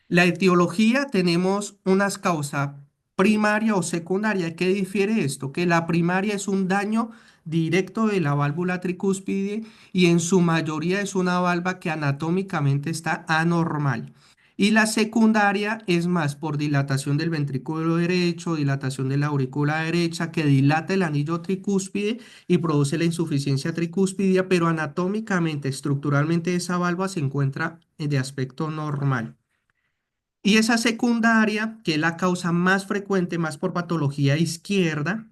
La etiología, tenemos unas causas primaria o secundaria. ¿Qué difiere esto? Que la primaria es un daño directo de la válvula tricúspide y en su mayoría es una valva que anatómicamente está anormal. Y la secundaria es más por dilatación del ventrículo derecho, dilatación de la aurícula derecha, que dilata el anillo tricúspide y produce la insuficiencia tricúspidea, pero anatómicamente, estructuralmente, esa valva se encuentra de aspecto normal. Y esa secundaria, que es la causa más frecuente, más por patología izquierda,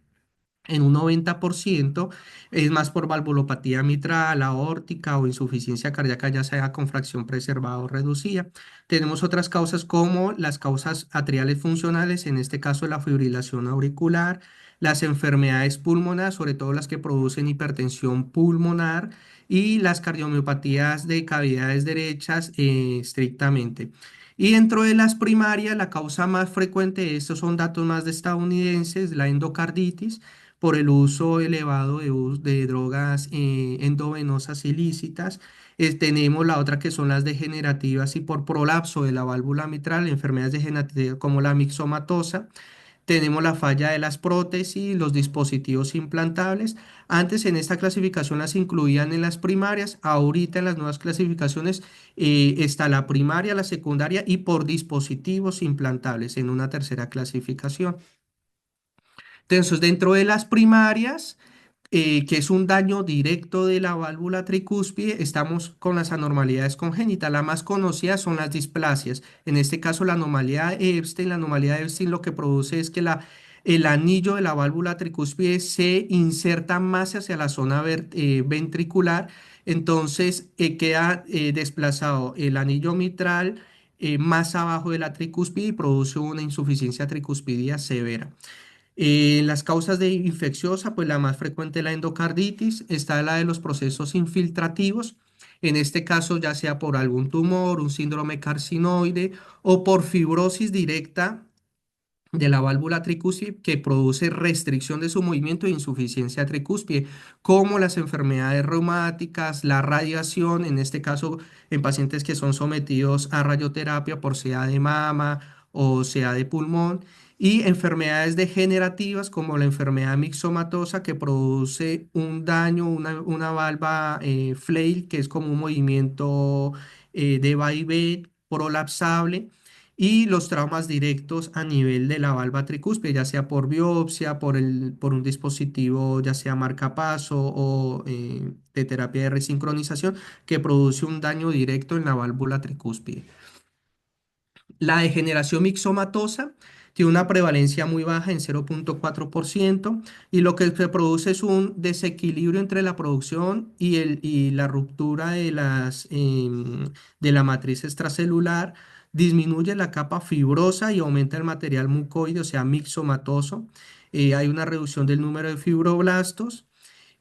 en un 90%, es más por valvulopatía mitral, aórtica o insuficiencia cardíaca, ya sea con fracción preservada o reducida. Tenemos otras causas como las causas atriales funcionales, en este caso la fibrilación auricular, las enfermedades pulmonares, sobre todo las que producen hipertensión pulmonar, y las cardiomiopatías de cavidades derechas estrictamente. Y dentro de las primarias, la causa más frecuente, estos son datos más de estadounidenses, la endocarditis, por el uso elevado de drogas endovenosas ilícitas. Tenemos la otra que son las degenerativas y por prolapso de la válvula mitral, enfermedades degenerativas como la mixomatosa. Tenemos la falla de las prótesis, los dispositivos implantables. Antes en esta clasificación las incluían en las primarias, ahorita en las nuevas clasificaciones está la primaria, la secundaria y por dispositivos implantables en una tercera clasificación. Entonces, dentro de las primarias, que es un daño directo de la válvula tricúspide, estamos con las anormalidades congénitas. La más conocida son las displasias. En este caso, la anomalía de Epstein. La anomalía de Epstein lo que produce es que el anillo de la válvula tricúspide se inserta más hacia la zona ventricular. Entonces, queda desplazado el anillo mitral más abajo de la tricúspide y produce una insuficiencia tricuspidia severa. Las causas de infecciosa, pues la más frecuente es la endocarditis, está la de los procesos infiltrativos, en este caso ya sea por algún tumor, un síndrome carcinoide o por fibrosis directa de la válvula tricúspide que produce restricción de su movimiento e insuficiencia tricúspide, como las enfermedades reumáticas, la radiación, en este caso en pacientes que son sometidos a radioterapia por sea de mama o sea de pulmón, y enfermedades degenerativas como la enfermedad mixomatosa que produce un daño, una valva flail, que es como un movimiento de vaivén prolapsable, y los traumas directos a nivel de la valva tricúspide, ya sea por biopsia, por un dispositivo, ya sea marcapaso o de terapia de resincronización, que produce un daño directo en la válvula tricúspide. La degeneración mixomatosa tiene una prevalencia muy baja en 0,4% y lo que se produce es un desequilibrio entre la producción y la ruptura de la matriz extracelular, disminuye la capa fibrosa y aumenta el material mucoide, o sea, mixomatoso. Hay una reducción del número de fibroblastos.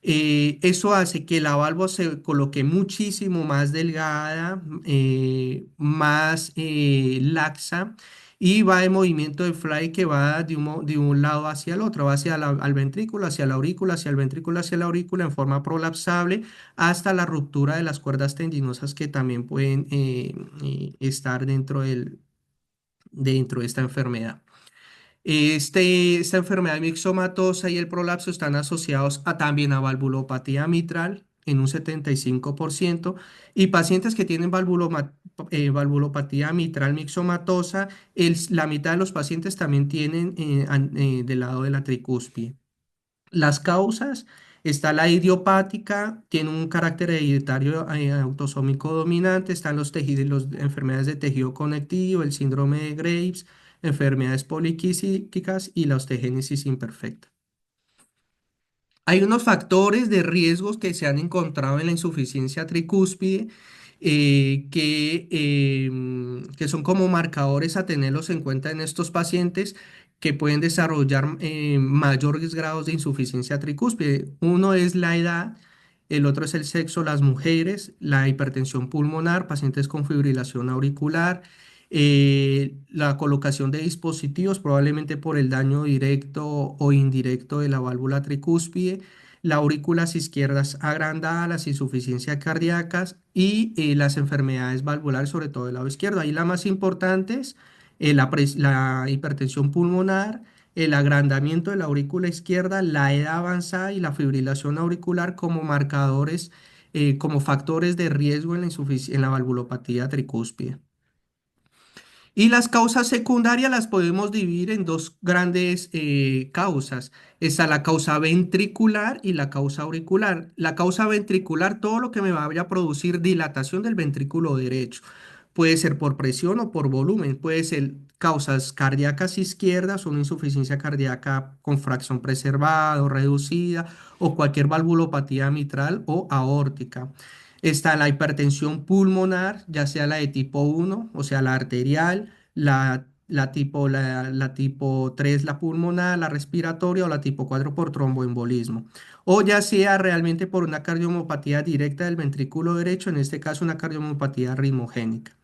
Eso hace que la válvula se coloque muchísimo más delgada, más laxa, y va en movimiento de fly que va de un lado hacia el otro, va hacia al ventrículo, hacia la aurícula, hacia el ventrículo, hacia la aurícula en forma prolapsable hasta la ruptura de las cuerdas tendinosas que también pueden estar dentro de esta enfermedad. Esta enfermedad mixomatosa y el prolapso están asociados también a valvulopatía mitral en un 75% y pacientes que tienen valvulopatía mitral mixomatosa, la mitad de los pacientes también tienen del lado de la tricúspide. Las causas, está la idiopática, tiene un carácter hereditario autosómico dominante, están los tejidos, las enfermedades de tejido conectivo, el síndrome de Graves, enfermedades poliquísticas y la osteogénesis imperfecta. Hay unos factores de riesgos que se han encontrado en la insuficiencia tricúspide que son como marcadores a tenerlos en cuenta en estos pacientes que pueden desarrollar mayores grados de insuficiencia tricúspide. Uno es la edad, el otro es el sexo, las mujeres, la hipertensión pulmonar, pacientes con fibrilación auricular, la colocación de dispositivos, probablemente por el daño directo o indirecto de la válvula tricúspide, las aurículas izquierdas agrandadas, las insuficiencias cardíacas y las enfermedades valvulares, sobre todo del lado izquierdo. Ahí las más importantes, la hipertensión pulmonar, el agrandamiento de la aurícula izquierda, la edad avanzada y la fibrilación auricular como marcadores, como factores de riesgo en en la valvulopatía tricúspide. Y las causas secundarias las podemos dividir en dos grandes causas. Está la causa ventricular y la causa auricular. La causa ventricular, todo lo que me vaya a producir dilatación del ventrículo derecho. Puede ser por presión o por volumen. Puede ser causas cardíacas izquierdas, una insuficiencia cardíaca con fracción preservada o reducida, o cualquier valvulopatía mitral o aórtica. Está la hipertensión pulmonar, ya sea la de tipo 1, o sea, la arterial, la tipo 3, la pulmonar, la respiratoria, o la tipo 4 por tromboembolismo. O ya sea realmente por una cardiomopatía directa del ventrículo derecho, en este caso una cardiomopatía ritmogénica.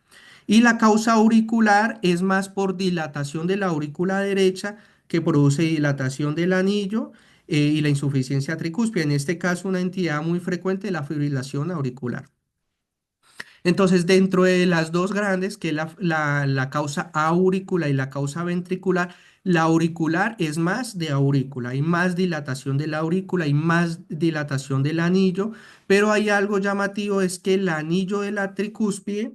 Y la causa auricular es más por dilatación de la aurícula derecha que produce dilatación del anillo y la insuficiencia tricúspide. En este caso, una entidad muy frecuente de la fibrilación auricular. Entonces, dentro de las dos grandes, que es la causa aurícula y la causa ventricular, la auricular es más de aurícula, hay más dilatación de la aurícula, hay más dilatación del anillo, pero hay algo llamativo, es que el anillo de la tricúspide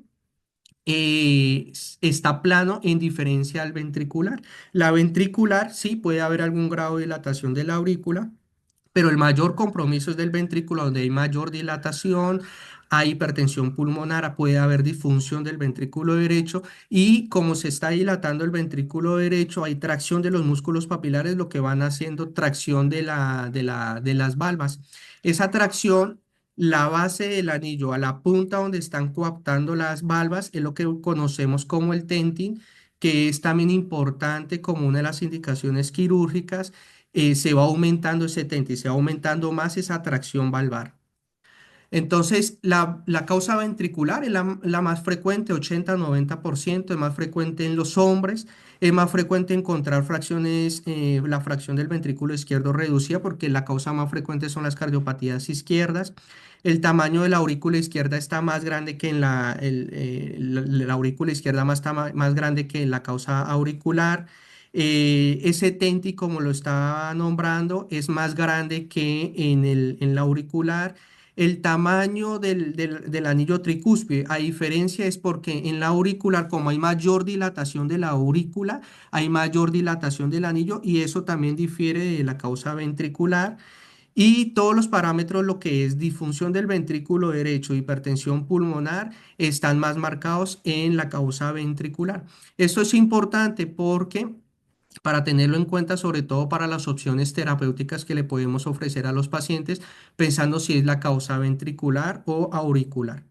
está plano en diferencia al ventricular. La ventricular sí puede haber algún grado de dilatación de la aurícula, pero el mayor compromiso es del ventrículo, donde hay mayor dilatación, hay hipertensión pulmonar, puede haber disfunción del ventrículo derecho y como se está dilatando el ventrículo derecho, hay tracción de los músculos papilares, lo que van haciendo tracción de las valvas. Esa tracción, la base del anillo a la punta donde están coaptando las valvas, es lo que conocemos como el tenting, que es también importante como una de las indicaciones quirúrgicas. Se va aumentando ese tente y se va aumentando más esa tracción valvar. Entonces, la causa ventricular es la más frecuente, 80-90%, es más frecuente en los hombres, es más frecuente encontrar fracciones, la fracción del ventrículo izquierdo reducida porque la causa más frecuente son las cardiopatías izquierdas. El tamaño de la aurícula izquierda está más grande que en la aurícula izquierda más grande que en la causa auricular. Ese TENTI, como lo estaba nombrando, es más grande que en la auricular. El tamaño del anillo tricúspide, a diferencia es porque en la auricular, como hay mayor dilatación de la aurícula, hay mayor dilatación del anillo y eso también difiere de la causa ventricular. Y todos los parámetros, lo que es disfunción del ventrículo derecho, hipertensión pulmonar, están más marcados en la causa ventricular. Esto es importante porque para tenerlo en cuenta, sobre todo para las opciones terapéuticas que le podemos ofrecer a los pacientes, pensando si es la causa ventricular o auricular.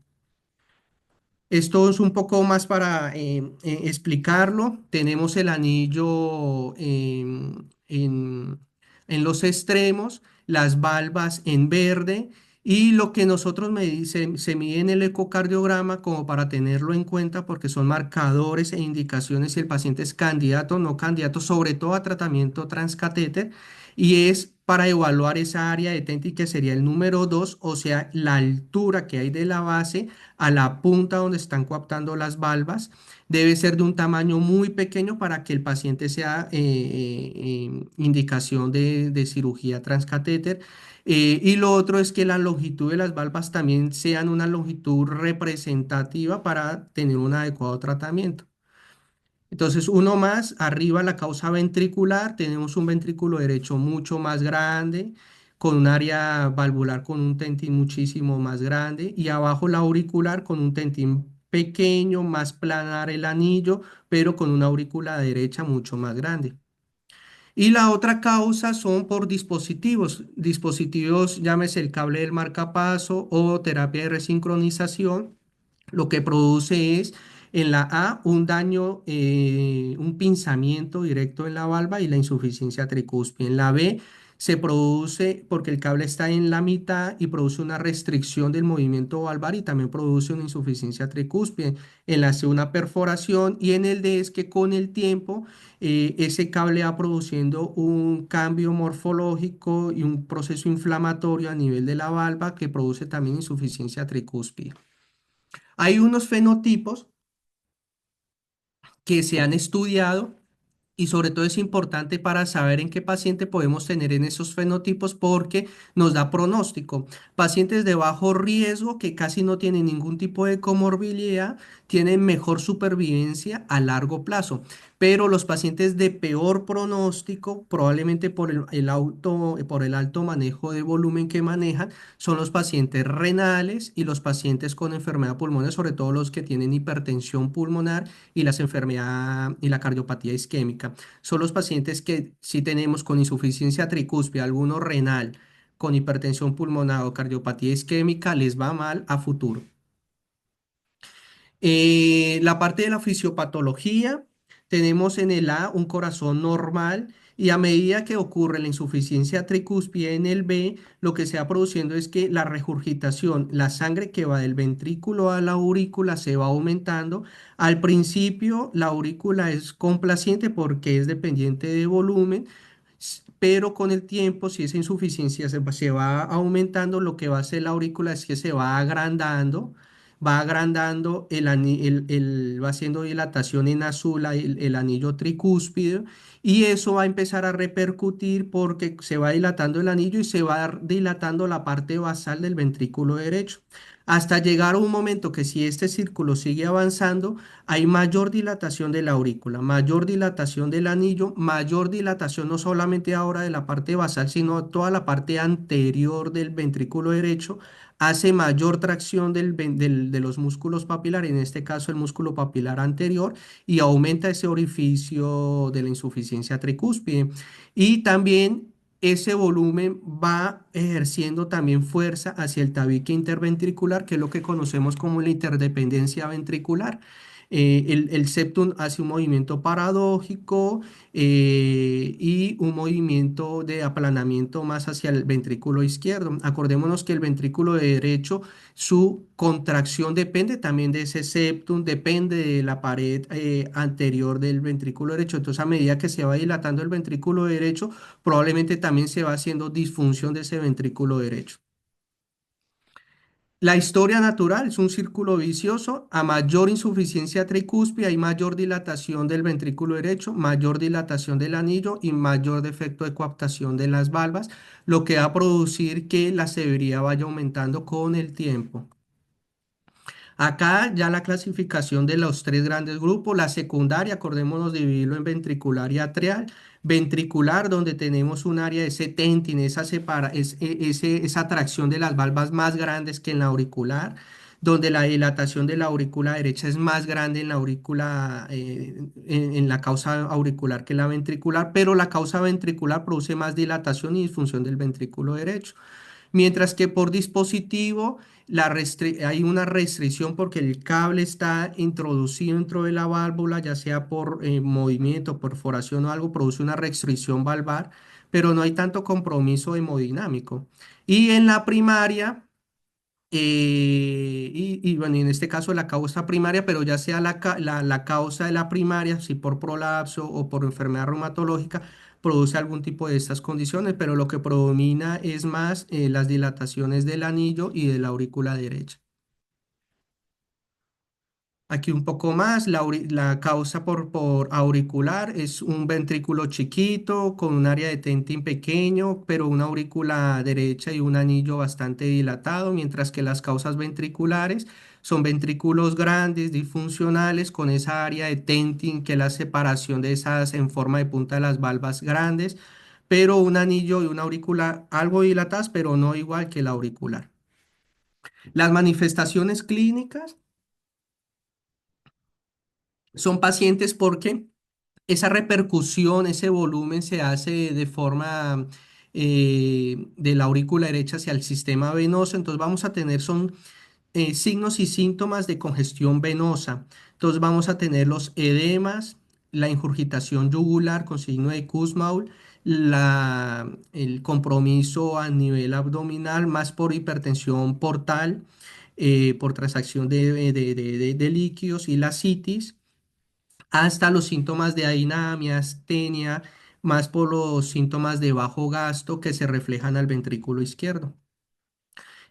Esto es un poco más para explicarlo. Tenemos el anillo en los extremos, las valvas en verde y lo que nosotros se mide en el ecocardiograma como para tenerlo en cuenta porque son marcadores e indicaciones si el paciente es candidato o no candidato, sobre todo a tratamiento transcatéter y es para evaluar esa área de TENTI que sería el número 2, o sea, la altura que hay de la base a la punta donde están coaptando las valvas. Debe ser de un tamaño muy pequeño para que el paciente sea indicación de cirugía transcatéter. Y lo otro es que la longitud de las valvas también sean una longitud representativa para tener un adecuado tratamiento. Entonces, uno más, arriba la causa ventricular, tenemos un ventrículo derecho mucho más grande, con un área valvular con un tentín muchísimo más grande, y abajo la auricular con un tentín pequeño, más planar el anillo, pero con una aurícula derecha mucho más grande. Y la otra causa son por dispositivos, llámese el cable del marcapaso o terapia de resincronización. Lo que produce es en la A un daño, un pinzamiento directo en la valva y la insuficiencia tricúspide. En la B se produce porque el cable está en la mitad y produce una restricción del movimiento valvar y también produce una insuficiencia tricúspide. En la C una perforación y en el D es que con el tiempo ese cable va produciendo un cambio morfológico y un proceso inflamatorio a nivel de la valva que produce también insuficiencia tricúspide. Hay unos fenotipos que se han estudiado y sobre todo es importante para saber en qué paciente podemos tener en esos fenotipos porque nos da pronóstico. Pacientes de bajo riesgo que casi no tienen ningún tipo de comorbilidad tienen mejor supervivencia a largo plazo, pero los pacientes de peor pronóstico, probablemente por por el alto manejo de volumen que manejan, son los pacientes renales y los pacientes con enfermedad pulmonar, sobre todo los que tienen hipertensión pulmonar y las enfermedad y la cardiopatía isquémica. Son los pacientes que si tenemos con insuficiencia tricúspide, alguno renal, con hipertensión pulmonar o cardiopatía isquémica, les va mal a futuro. La parte de la fisiopatología, tenemos en el A un corazón normal y a medida que ocurre la insuficiencia tricúspide en el B, lo que se va produciendo es que la regurgitación, la sangre que va del ventrículo a la aurícula se va aumentando. Al principio la aurícula es complaciente porque es dependiente de volumen. Pero con el tiempo, si esa insuficiencia se va aumentando, lo que va a hacer la aurícula es que se va agrandando va haciendo dilatación en azul el anillo tricúspide y eso va a empezar a repercutir porque se va dilatando el anillo y se va dilatando la parte basal del ventrículo derecho. Hasta llegar a un momento que si este círculo sigue avanzando, hay mayor dilatación de la aurícula, mayor dilatación del anillo, mayor dilatación no solamente ahora de la parte basal, sino toda la parte anterior del ventrículo derecho hace mayor tracción de los músculos papilares, en este caso el músculo papilar anterior, y aumenta ese orificio de la insuficiencia tricúspide. Y también ese volumen va ejerciendo también fuerza hacia el tabique interventricular, que es lo que conocemos como la interdependencia ventricular. El septum hace un movimiento paradójico y un movimiento de aplanamiento más hacia el ventrículo izquierdo. Acordémonos que el ventrículo derecho, su contracción depende también de ese septum, depende de la pared anterior del ventrículo derecho. Entonces, a medida que se va dilatando el ventrículo derecho, probablemente también se va haciendo disfunción de ese ventrículo derecho. La historia natural es un círculo vicioso. A mayor insuficiencia tricúspide hay mayor dilatación del ventrículo derecho, mayor dilatación del anillo y mayor defecto de coaptación de las valvas, lo que va a producir que la severidad vaya aumentando con el tiempo. Acá ya la clasificación de los tres grandes grupos, la secundaria, acordémonos dividirlo en ventricular y atrial. Ventricular, donde tenemos un área de ese esa, esa atracción de las valvas más grandes que en la auricular, donde la dilatación de la aurícula derecha es más grande en la aurícula, en la causa auricular que la ventricular, pero la causa ventricular produce más dilatación y disfunción del ventrículo derecho. Mientras que por dispositivo hay una restricción porque el cable está introducido dentro de la válvula, ya sea por movimiento, perforación o algo, produce una restricción valvar, pero no hay tanto compromiso hemodinámico. Y en la primaria, bueno, y en este caso la causa primaria, pero ya sea la causa de la primaria, si por prolapso o por enfermedad reumatológica, produce algún tipo de estas condiciones, pero lo que predomina es más las dilataciones del anillo y de la aurícula derecha. Aquí un poco más, la causa por auricular es un ventrículo chiquito con un área de tentin pequeño, pero una aurícula derecha y un anillo bastante dilatado, mientras que las causas ventriculares son ventrículos grandes, disfuncionales, con esa área de tentin, que es la separación de esas en forma de punta de las valvas grandes, pero un anillo y una aurícula algo dilatadas, pero no igual que la auricular. Las manifestaciones clínicas son pacientes porque esa repercusión, ese volumen se hace de forma de la aurícula derecha hacia el sistema venoso. Entonces vamos a tener son signos y síntomas de congestión venosa. Entonces vamos a tener los edemas, la ingurgitación yugular con signo de Kussmaul, el compromiso a nivel abdominal más por hipertensión portal, por transacción de líquidos y la citis hasta los síntomas de adinamia, astenia, más por los síntomas de bajo gasto que se reflejan al ventrículo izquierdo.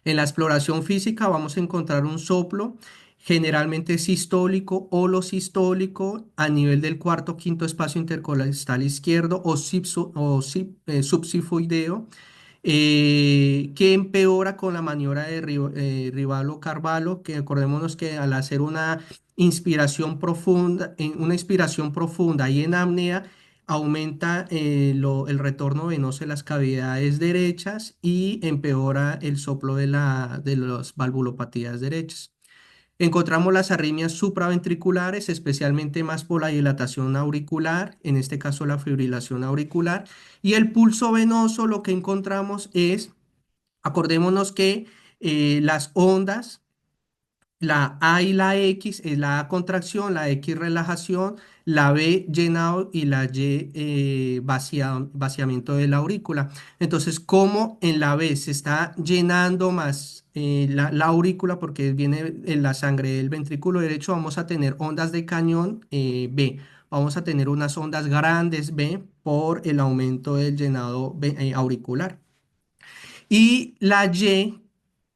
En la exploración física vamos a encontrar un soplo, generalmente sistólico o lo sistólico a nivel del cuarto quinto espacio intercostal izquierdo subsifoideo, que empeora con la maniobra de Rivalo-Carvalho, que acordémonos que al hacer una inspiración profunda, en una inspiración profunda y en apnea, aumenta el retorno venoso de las cavidades derechas y empeora el soplo de las valvulopatías derechas. Encontramos las arritmias supraventriculares, especialmente más por la dilatación auricular, en este caso la fibrilación auricular, y el pulso venoso lo que encontramos es, acordémonos que las ondas, la A y la X es la A contracción, la X relajación, la B llenado y la Y vaciamiento de la aurícula. Entonces, como en la B se está llenando más la aurícula porque viene en la sangre del ventrículo derecho, vamos a tener ondas de cañón B. Vamos a tener unas ondas grandes B por el aumento del llenado auricular. Y la Y,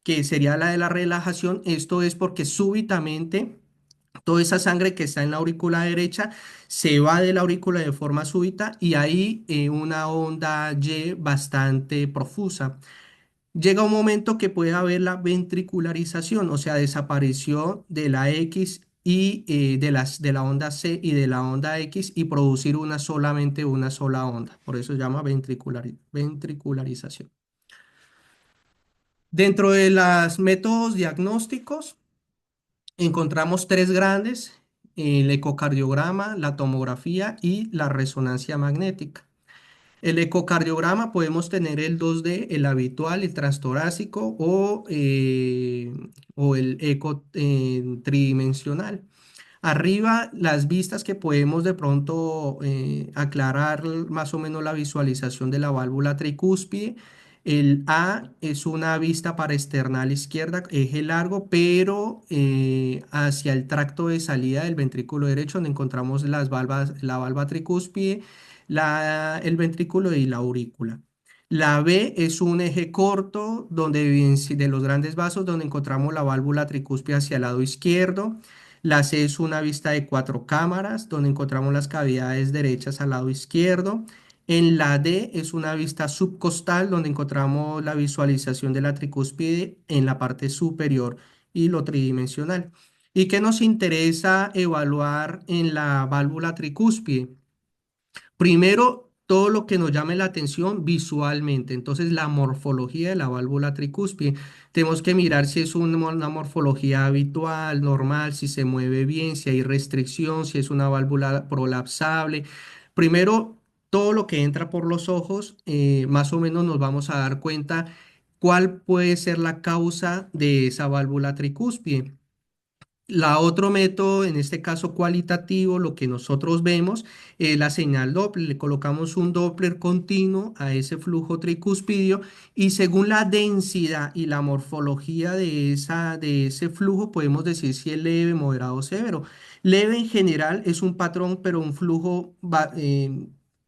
que sería la de la relajación, esto es porque súbitamente toda esa sangre que está en la aurícula derecha se va de la aurícula de forma súbita y hay una onda Y bastante profusa. Llega un momento que puede haber la ventricularización, o sea, desaparición de la X y de la onda C y de la onda X y producir solamente una sola onda. Por eso se llama ventricularización. Dentro de los métodos diagnósticos encontramos tres grandes: el ecocardiograma, la tomografía y la resonancia magnética. El ecocardiograma podemos tener el 2D, el habitual, el transtorácico o el eco tridimensional. Arriba, las vistas que podemos de pronto aclarar más o menos la visualización de la válvula tricúspide. El A es una vista para esternal izquierda, eje largo, pero hacia el tracto de salida del ventrículo derecho, donde encontramos las valvas, la valva tricúspide, el ventrículo y la aurícula. La B es un eje corto de los grandes vasos donde encontramos la válvula tricúspide hacia el lado izquierdo. La C es una vista de cuatro cámaras donde encontramos las cavidades derechas al lado izquierdo. En la D es una vista subcostal donde encontramos la visualización de la tricúspide en la parte superior y lo tridimensional. ¿Y qué nos interesa evaluar en la válvula tricúspide? Primero, todo lo que nos llame la atención visualmente. Entonces, la morfología de la válvula tricúspide. Tenemos que mirar si es una morfología habitual, normal, si se mueve bien, si hay restricción, si es una válvula prolapsable. Primero, todo lo que entra por los ojos, más o menos nos vamos a dar cuenta cuál puede ser la causa de esa válvula tricúspide. La otro método, en este caso cualitativo, lo que nosotros vemos es la señal Doppler. Le colocamos un Doppler continuo a ese flujo tricúspidio y según la densidad y la morfología de ese flujo podemos decir si es leve, moderado o severo. Leve en general es un patrón, pero un flujo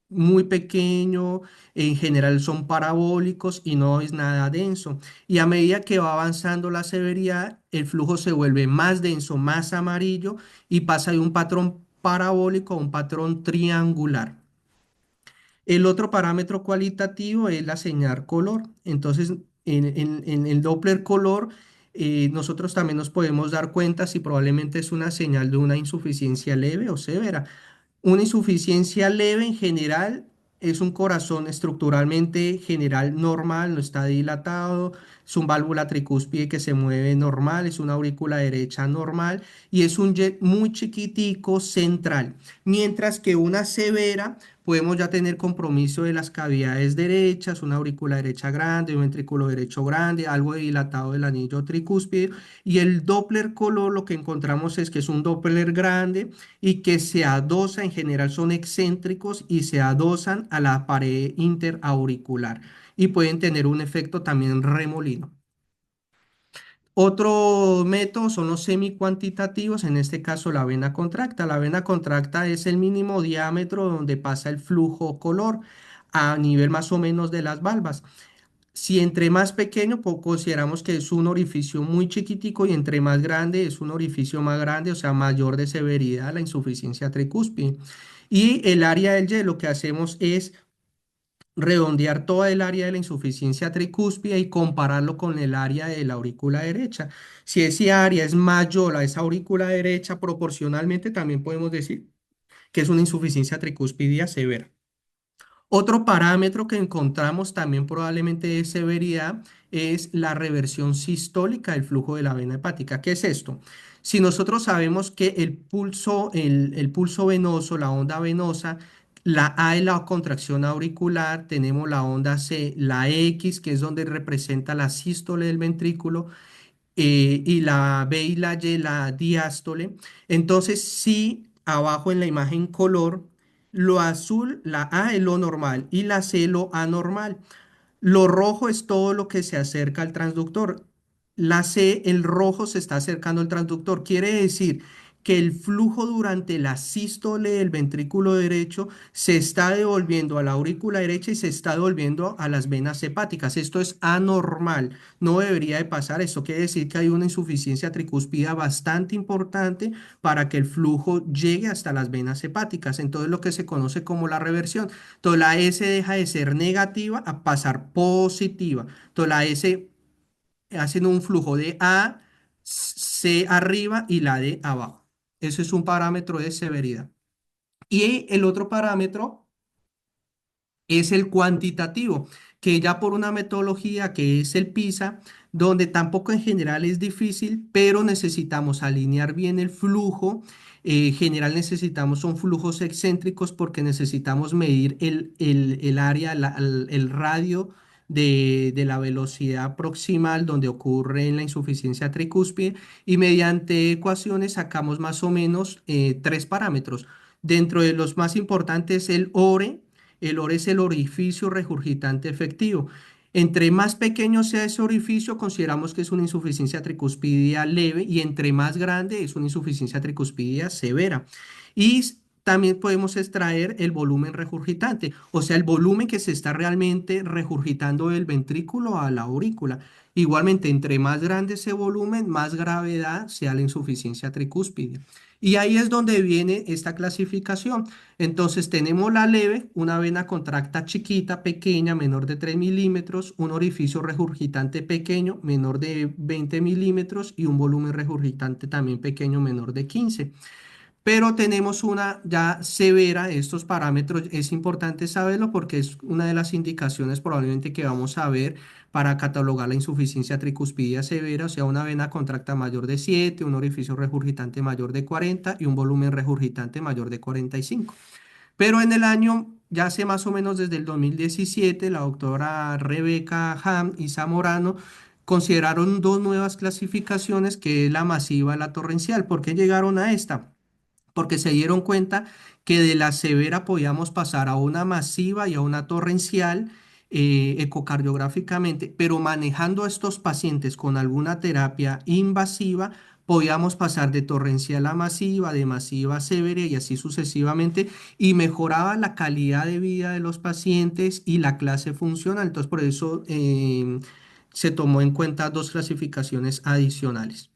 muy pequeño, en general son parabólicos y no es nada denso. Y a medida que va avanzando la severidad, el flujo se vuelve más denso, más amarillo y pasa de un patrón parabólico a un patrón triangular. El otro parámetro cualitativo es la señal color. Entonces, en el Doppler color, nosotros también nos podemos dar cuenta si probablemente es una señal de una insuficiencia leve o severa. Una insuficiencia leve en general es un corazón estructuralmente general normal, no está dilatado, es un válvula tricúspide que se mueve normal, es una aurícula derecha normal y es un jet muy chiquitico central. Mientras que una severa podemos ya tener compromiso de las cavidades derechas, una aurícula derecha grande, un ventrículo derecho grande, algo de dilatado del anillo tricúspide y el Doppler color lo que encontramos es que es un Doppler grande y que se adosa, en general son excéntricos y se adosan a la pared interauricular y pueden tener un efecto también remolino. Otro método son los semicuantitativos, en este caso la vena contracta. La vena contracta es el mínimo diámetro donde pasa el flujo color a nivel más o menos de las valvas. Si entre más pequeño, pues consideramos que es un orificio muy chiquitico y entre más grande es un orificio más grande, o sea, mayor de severidad la insuficiencia tricúspide. Y el área del Y lo que hacemos es redondear toda el área de la insuficiencia tricúspide y compararlo con el área de la aurícula derecha. Si ese área es mayor a esa aurícula derecha, proporcionalmente también podemos decir que es una insuficiencia tricúspide severa. Otro parámetro que encontramos también probablemente de severidad es la reversión sistólica del flujo de la vena hepática. ¿Qué es esto? Si nosotros sabemos que el pulso venoso, la onda venosa, la A es la contracción auricular, tenemos la onda C, la X, que es donde representa la sístole del ventrículo, y la B y la Y, la diástole. Entonces, si abajo en la imagen color, lo azul, la A es lo normal y la C lo anormal. Lo rojo es todo lo que se acerca al transductor. La C, el rojo se está acercando al transductor. Quiere decir que el flujo durante la sístole del ventrículo derecho se está devolviendo a la aurícula derecha y se está devolviendo a las venas hepáticas. Esto es anormal. No debería de pasar. Esto quiere decir que hay una insuficiencia tricúspida bastante importante para que el flujo llegue hasta las venas hepáticas. Entonces, lo que se conoce como la reversión. Entonces la S deja de ser negativa a pasar positiva. Entonces la S hacen un flujo de A, C arriba y la D abajo. Eso es un parámetro de severidad. Y el otro parámetro es el cuantitativo, que ya por una metodología que es el PISA, donde tampoco en general es difícil, pero necesitamos alinear bien el flujo. En general necesitamos son flujos excéntricos porque necesitamos medir el área, el radio de la velocidad proximal donde ocurre la insuficiencia tricúspide y mediante ecuaciones sacamos más o menos tres parámetros. Dentro de los más importantes, el ORE. El OR es el orificio regurgitante efectivo. Entre más pequeño sea ese orificio, consideramos que es una insuficiencia tricúspidea leve y entre más grande es una insuficiencia tricúspidea severa. Y también podemos extraer el volumen regurgitante, o sea, el volumen que se está realmente regurgitando del ventrículo a la aurícula. Igualmente, entre más grande ese volumen, más gravedad sea la insuficiencia tricúspide. Y ahí es donde viene esta clasificación. Entonces tenemos la leve, una vena contracta chiquita, pequeña, menor de 3 milímetros, un orificio regurgitante pequeño, menor de 20 milímetros y un volumen regurgitante también pequeño, menor de 15. Pero tenemos una ya severa, estos parámetros es importante saberlo porque es una de las indicaciones probablemente que vamos a ver para catalogar la insuficiencia tricuspidia severa, o sea, una vena contracta mayor de 7, un orificio regurgitante mayor de 40 y un volumen regurgitante mayor de 45. Pero en el año, ya hace más o menos desde el 2017, la doctora Rebeca Ham y Zamorano consideraron dos nuevas clasificaciones, que es la masiva y la torrencial. ¿Por qué llegaron a esta? Porque se dieron cuenta que de la severa podíamos pasar a una masiva y a una torrencial ecocardiográficamente, pero manejando a estos pacientes con alguna terapia invasiva, podíamos pasar de torrencial a masiva, de masiva a severa y así sucesivamente, y mejoraba la calidad de vida de los pacientes y la clase funcional. Entonces, por eso se tomó en cuenta dos clasificaciones adicionales.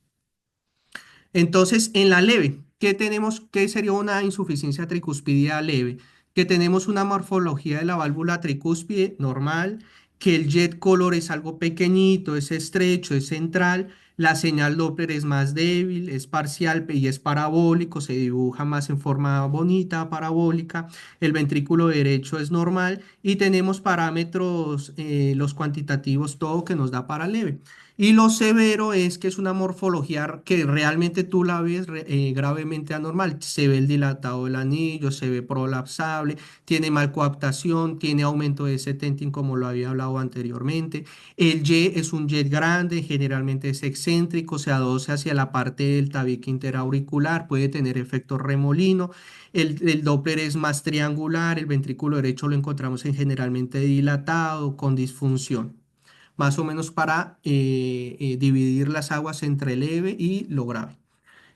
Entonces, en la leve, ¿qué tenemos? ¿Qué sería una insuficiencia tricúspide leve? Que tenemos una morfología de la válvula tricúspide normal, que el jet color es algo pequeñito, es estrecho, es central, la señal Doppler es más débil, es parcial y es parabólico, se dibuja más en forma bonita, parabólica, el ventrículo derecho es normal y tenemos parámetros, los cuantitativos, todo que nos da para leve. Y lo severo es que es una morfología que realmente tú la ves gravemente anormal. Se ve el dilatado del anillo, se ve prolapsable, tiene mal coaptación, tiene aumento de setting como lo había hablado anteriormente. El Y es un jet grande, generalmente es excéntrico, se adosa hacia la parte del tabique interauricular, puede tener efecto remolino. El Doppler es más triangular, el ventrículo derecho lo encontramos en generalmente dilatado, con disfunción más o menos para dividir las aguas entre leve y lo grave.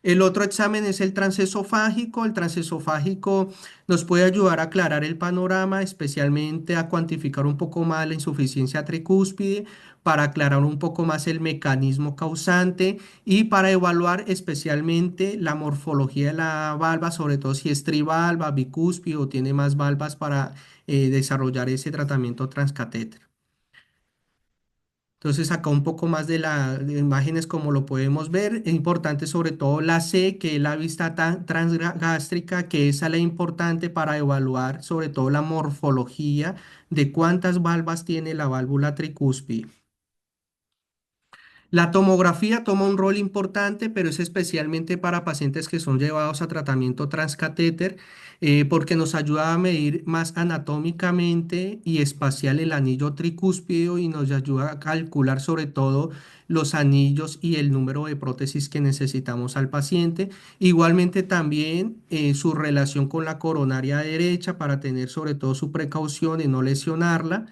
El otro examen es el transesofágico. El transesofágico nos puede ayudar a aclarar el panorama, especialmente a cuantificar un poco más la insuficiencia tricúspide, para aclarar un poco más el mecanismo causante y para evaluar especialmente la morfología de la valva, sobre todo si es trivalva, bicúspide o tiene más valvas para desarrollar ese tratamiento transcatéter. Entonces acá un poco más de imágenes como lo podemos ver. Es importante sobre todo la C, que es la vista transgástrica, que es la importante para evaluar sobre todo la morfología de cuántas valvas tiene la válvula tricúspide. La tomografía toma un rol importante, pero es especialmente para pacientes que son llevados a tratamiento transcatéter, porque nos ayuda a medir más anatómicamente y espacial el anillo tricúspide y nos ayuda a calcular sobre todo los anillos y el número de prótesis que necesitamos al paciente. Igualmente también su relación con la coronaria derecha para tener sobre todo su precaución y no lesionarla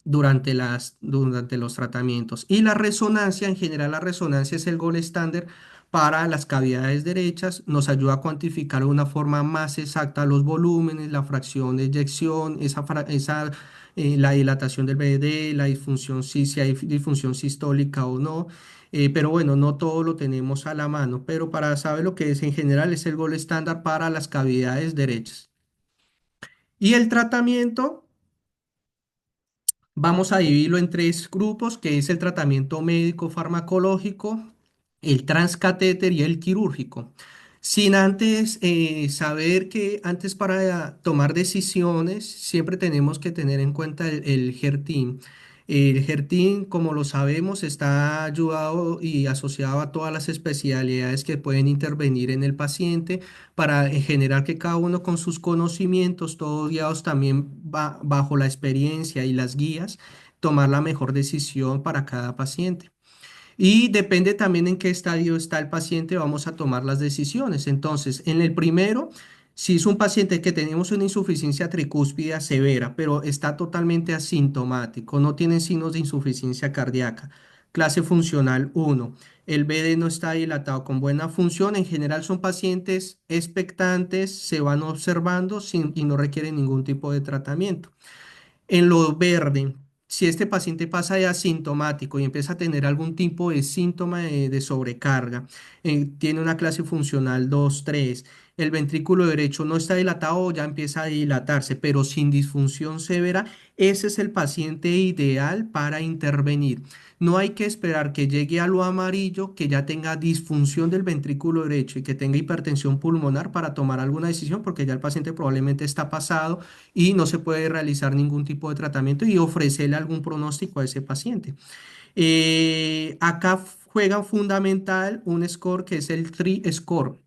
durante los tratamientos. Y la resonancia, en general, la resonancia es el gold estándar para las cavidades derechas, nos ayuda a cuantificar de una forma más exacta los volúmenes, la fracción de eyección, la dilatación del BD, la disfunción, si hay disfunción sistólica o no. Pero bueno, no todo lo tenemos a la mano, pero para saber lo que es en general es el gold estándar para las cavidades derechas. Y el tratamiento, vamos a dividirlo en tres grupos, que es el tratamiento médico farmacológico, el transcatéter y el quirúrgico. Sin antes saber que antes para tomar decisiones siempre tenemos que tener en cuenta el HERTIM. El HERTIM, como lo sabemos, está ayudado y asociado a todas las especialidades que pueden intervenir en el paciente para generar que cada uno con sus conocimientos, todos guiados también bajo la experiencia y las guías, tomar la mejor decisión para cada paciente. Y depende también en qué estadio está el paciente, vamos a tomar las decisiones. Entonces, en el primero, si es un paciente que tenemos una insuficiencia tricúspide severa, pero está totalmente asintomático, no tiene signos de insuficiencia cardíaca, Clase funcional uno. El BD no está dilatado con buena función. En general son pacientes expectantes, se van observando y no requieren ningún tipo de tratamiento. En lo verde, si este paciente pasa de asintomático y empieza a tener algún tipo de síntoma de sobrecarga, tiene una clase funcional 2, 3, el ventrículo derecho no está dilatado o ya empieza a dilatarse, pero sin disfunción severa, ese es el paciente ideal para intervenir. No hay que esperar que llegue a lo amarillo, que ya tenga disfunción del ventrículo derecho y que tenga hipertensión pulmonar para tomar alguna decisión, porque ya el paciente probablemente está pasado y no se puede realizar ningún tipo de tratamiento y ofrecerle algún pronóstico a ese paciente. Acá juega fundamental un score que es el TRI-score.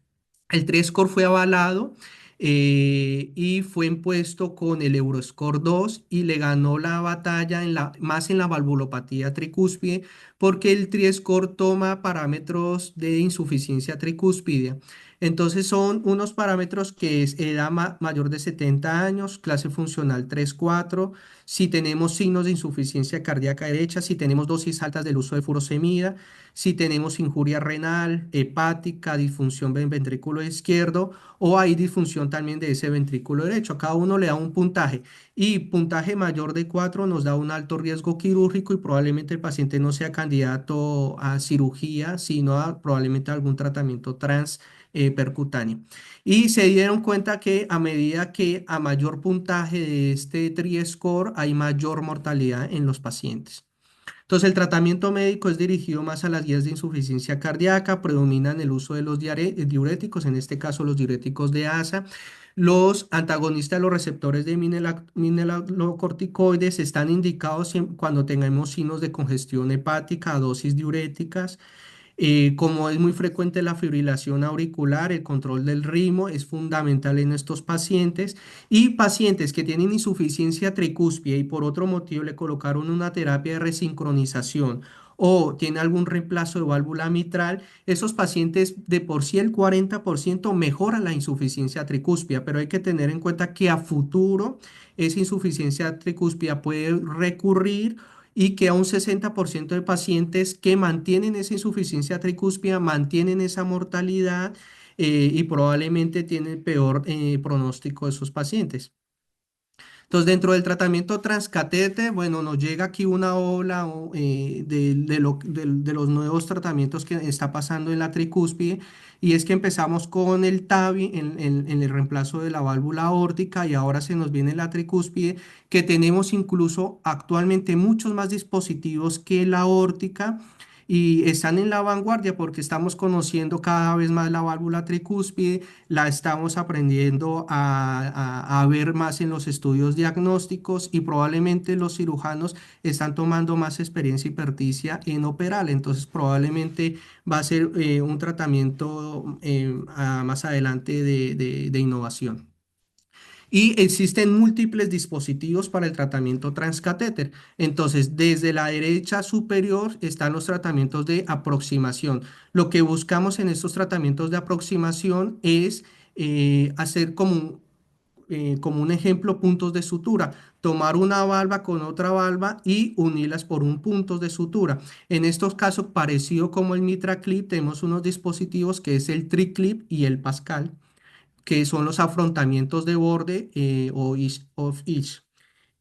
El TRI-score fue avalado y fue impuesto con el Euroscore 2 y le ganó la batalla más en la valvulopatía tricúspide porque el TRI-score toma parámetros de insuficiencia tricúspide. Entonces son unos parámetros que es edad mayor de 70 años, clase funcional 3-4, si tenemos signos de insuficiencia cardíaca derecha, si tenemos dosis altas del uso de furosemida, si tenemos injuria renal, hepática, disfunción del ventrículo izquierdo o hay disfunción también de ese ventrículo derecho. A cada uno le da un puntaje y puntaje mayor de 4 nos da un alto riesgo quirúrgico y probablemente el paciente no sea candidato a cirugía, sino probablemente a algún tratamiento percutáneo. Y se dieron cuenta que a medida que a mayor puntaje de este TRI-score hay mayor mortalidad en los pacientes. Entonces, el tratamiento médico es dirigido más a las guías de insuficiencia cardíaca, predominan el uso de los diuréticos, en este caso los diuréticos de ASA. Los antagonistas de los receptores de mineralocorticoides están indicados cuando tengamos signos de congestión hepática a dosis diuréticas. Como es muy frecuente la fibrilación auricular, el control del ritmo es fundamental en estos pacientes y pacientes que tienen insuficiencia tricúspide y por otro motivo le colocaron una terapia de resincronización o tiene algún reemplazo de válvula mitral, esos pacientes de por sí el 40% mejoran la insuficiencia tricúspida, pero hay que tener en cuenta que a futuro esa insuficiencia tricúspida puede recurrir y que a un 60% de pacientes que mantienen esa insuficiencia tricúspida, mantienen esa mortalidad y probablemente tienen peor pronóstico de esos pacientes. Entonces, dentro del tratamiento transcatete, bueno, nos llega aquí una ola de los nuevos tratamientos que está pasando en la tricúspide, y es que empezamos con el TAVI en el reemplazo de la válvula aórtica y ahora se nos viene la tricúspide, que tenemos incluso actualmente muchos más dispositivos que la aórtica y están en la vanguardia porque estamos conociendo cada vez más la válvula tricúspide, la estamos aprendiendo a ver más en los estudios diagnósticos y probablemente los cirujanos están tomando más experiencia y perticia en operar. Entonces probablemente va a ser un tratamiento más adelante de innovación. Y existen múltiples dispositivos para el tratamiento transcatéter. Entonces, desde la derecha superior están los tratamientos de aproximación. Lo que buscamos en estos tratamientos de aproximación es hacer como un ejemplo puntos de sutura, tomar una valva con otra valva y unirlas por un punto de sutura. En estos casos, parecido como el MitraClip, tenemos unos dispositivos que es el TriClip y el Pascal, que son los afrontamientos de borde o of each.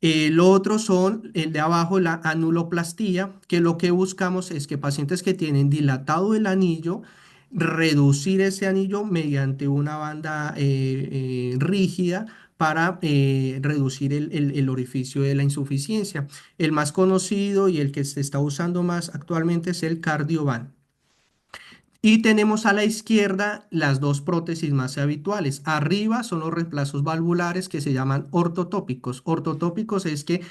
Lo otro son el de abajo, la anuloplastía, que lo que buscamos es que pacientes que tienen dilatado el anillo, reducir ese anillo mediante una banda rígida para reducir el orificio de la insuficiencia. El más conocido y el que se está usando más actualmente es el Cardiovan. Y tenemos a la izquierda las dos prótesis más habituales. Arriba son los reemplazos valvulares que se llaman ortotópicos. Ortotópicos es que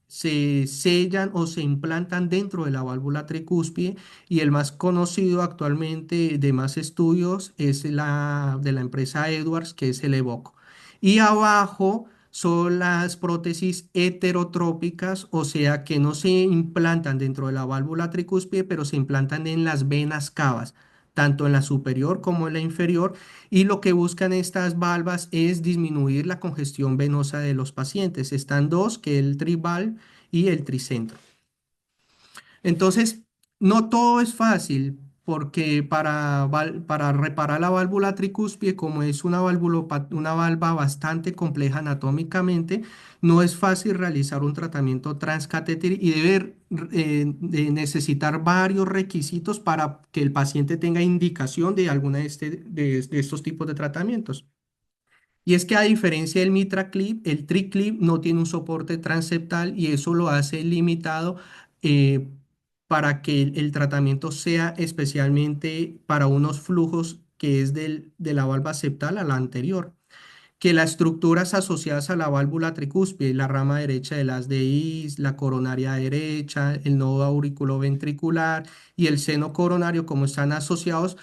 se sellan o se implantan dentro de la válvula tricúspide y el más conocido actualmente de más estudios es la de la empresa Edwards, que es el Evoco. Y abajo son las prótesis heterotrópicas, o sea que no se implantan dentro de la válvula tricúspide, pero se implantan en las venas cavas, tanto en la superior como en la inferior, y lo que buscan estas valvas es disminuir la congestión venosa de los pacientes. Están dos, que es el trival y el tricentro. Entonces, no todo es fácil, porque para reparar la válvula tricúspide, como es una valva bastante compleja anatómicamente, no es fácil realizar un tratamiento transcatéter y de necesitar varios requisitos para que el paciente tenga indicación de alguna de estos tipos de tratamientos. Y es que a diferencia del MitraClip, el TriClip no tiene un soporte transeptal y eso lo hace limitado eh, para que el tratamiento sea especialmente para unos flujos que es de la valva septal a la anterior. Que las estructuras asociadas a la válvula tricúspide, la rama derecha del haz de Is, la coronaria derecha, el nodo auriculoventricular y el seno coronario, como están asociados,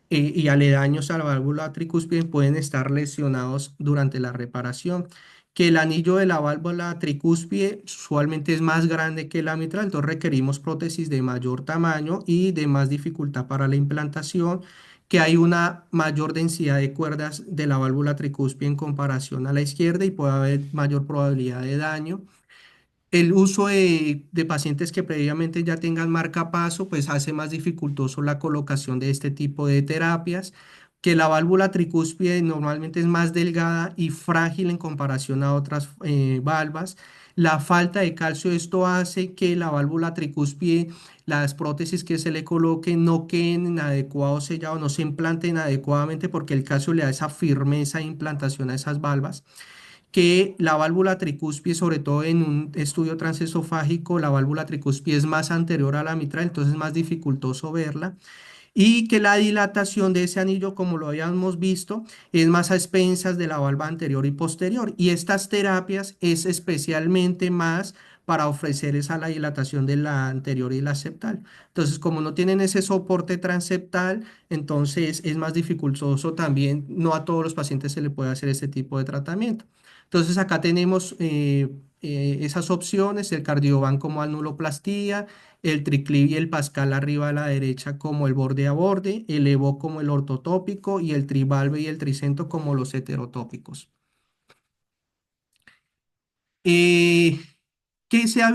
y aledaños a la válvula tricúspide pueden estar lesionados durante la reparación. Que el anillo de la válvula tricúspide usualmente es más grande que la mitral, entonces requerimos prótesis de mayor tamaño y de más dificultad para la implantación. Que hay una mayor densidad de cuerdas de la válvula tricúspide en comparación a la izquierda y puede haber mayor probabilidad de daño. El uso de pacientes que previamente ya tengan marcapaso, pues hace más dificultoso la colocación de este tipo de terapias, que la válvula tricúspide normalmente es más delgada y frágil en comparación a otras valvas. La falta de calcio, esto hace que la válvula tricúspide, las prótesis que se le coloquen no queden en adecuado sellado, no se implanten adecuadamente porque el calcio le da esa firmeza de implantación a esas valvas. Que la válvula tricúspide, sobre todo en un estudio transesofágico, la válvula tricúspide es más anterior a la mitral, entonces es más dificultoso verla, y que la dilatación de ese anillo, como lo habíamos visto, es más a expensas de la valva anterior y posterior, y estas terapias es especialmente más para ofrecer esa la dilatación de la anterior y la septal. Entonces, como no tienen ese soporte transeptal, entonces es más dificultoso también, no a todos los pacientes se le puede hacer ese tipo de tratamiento. Entonces, acá tenemos esas opciones, el Cardiovan como anuloplastía, el triclip y el pascal arriba a la derecha como el borde a borde, el evo como el ortotópico y el trivalve y el tricento como los heterotópicos. Eh, ¿Qué se ha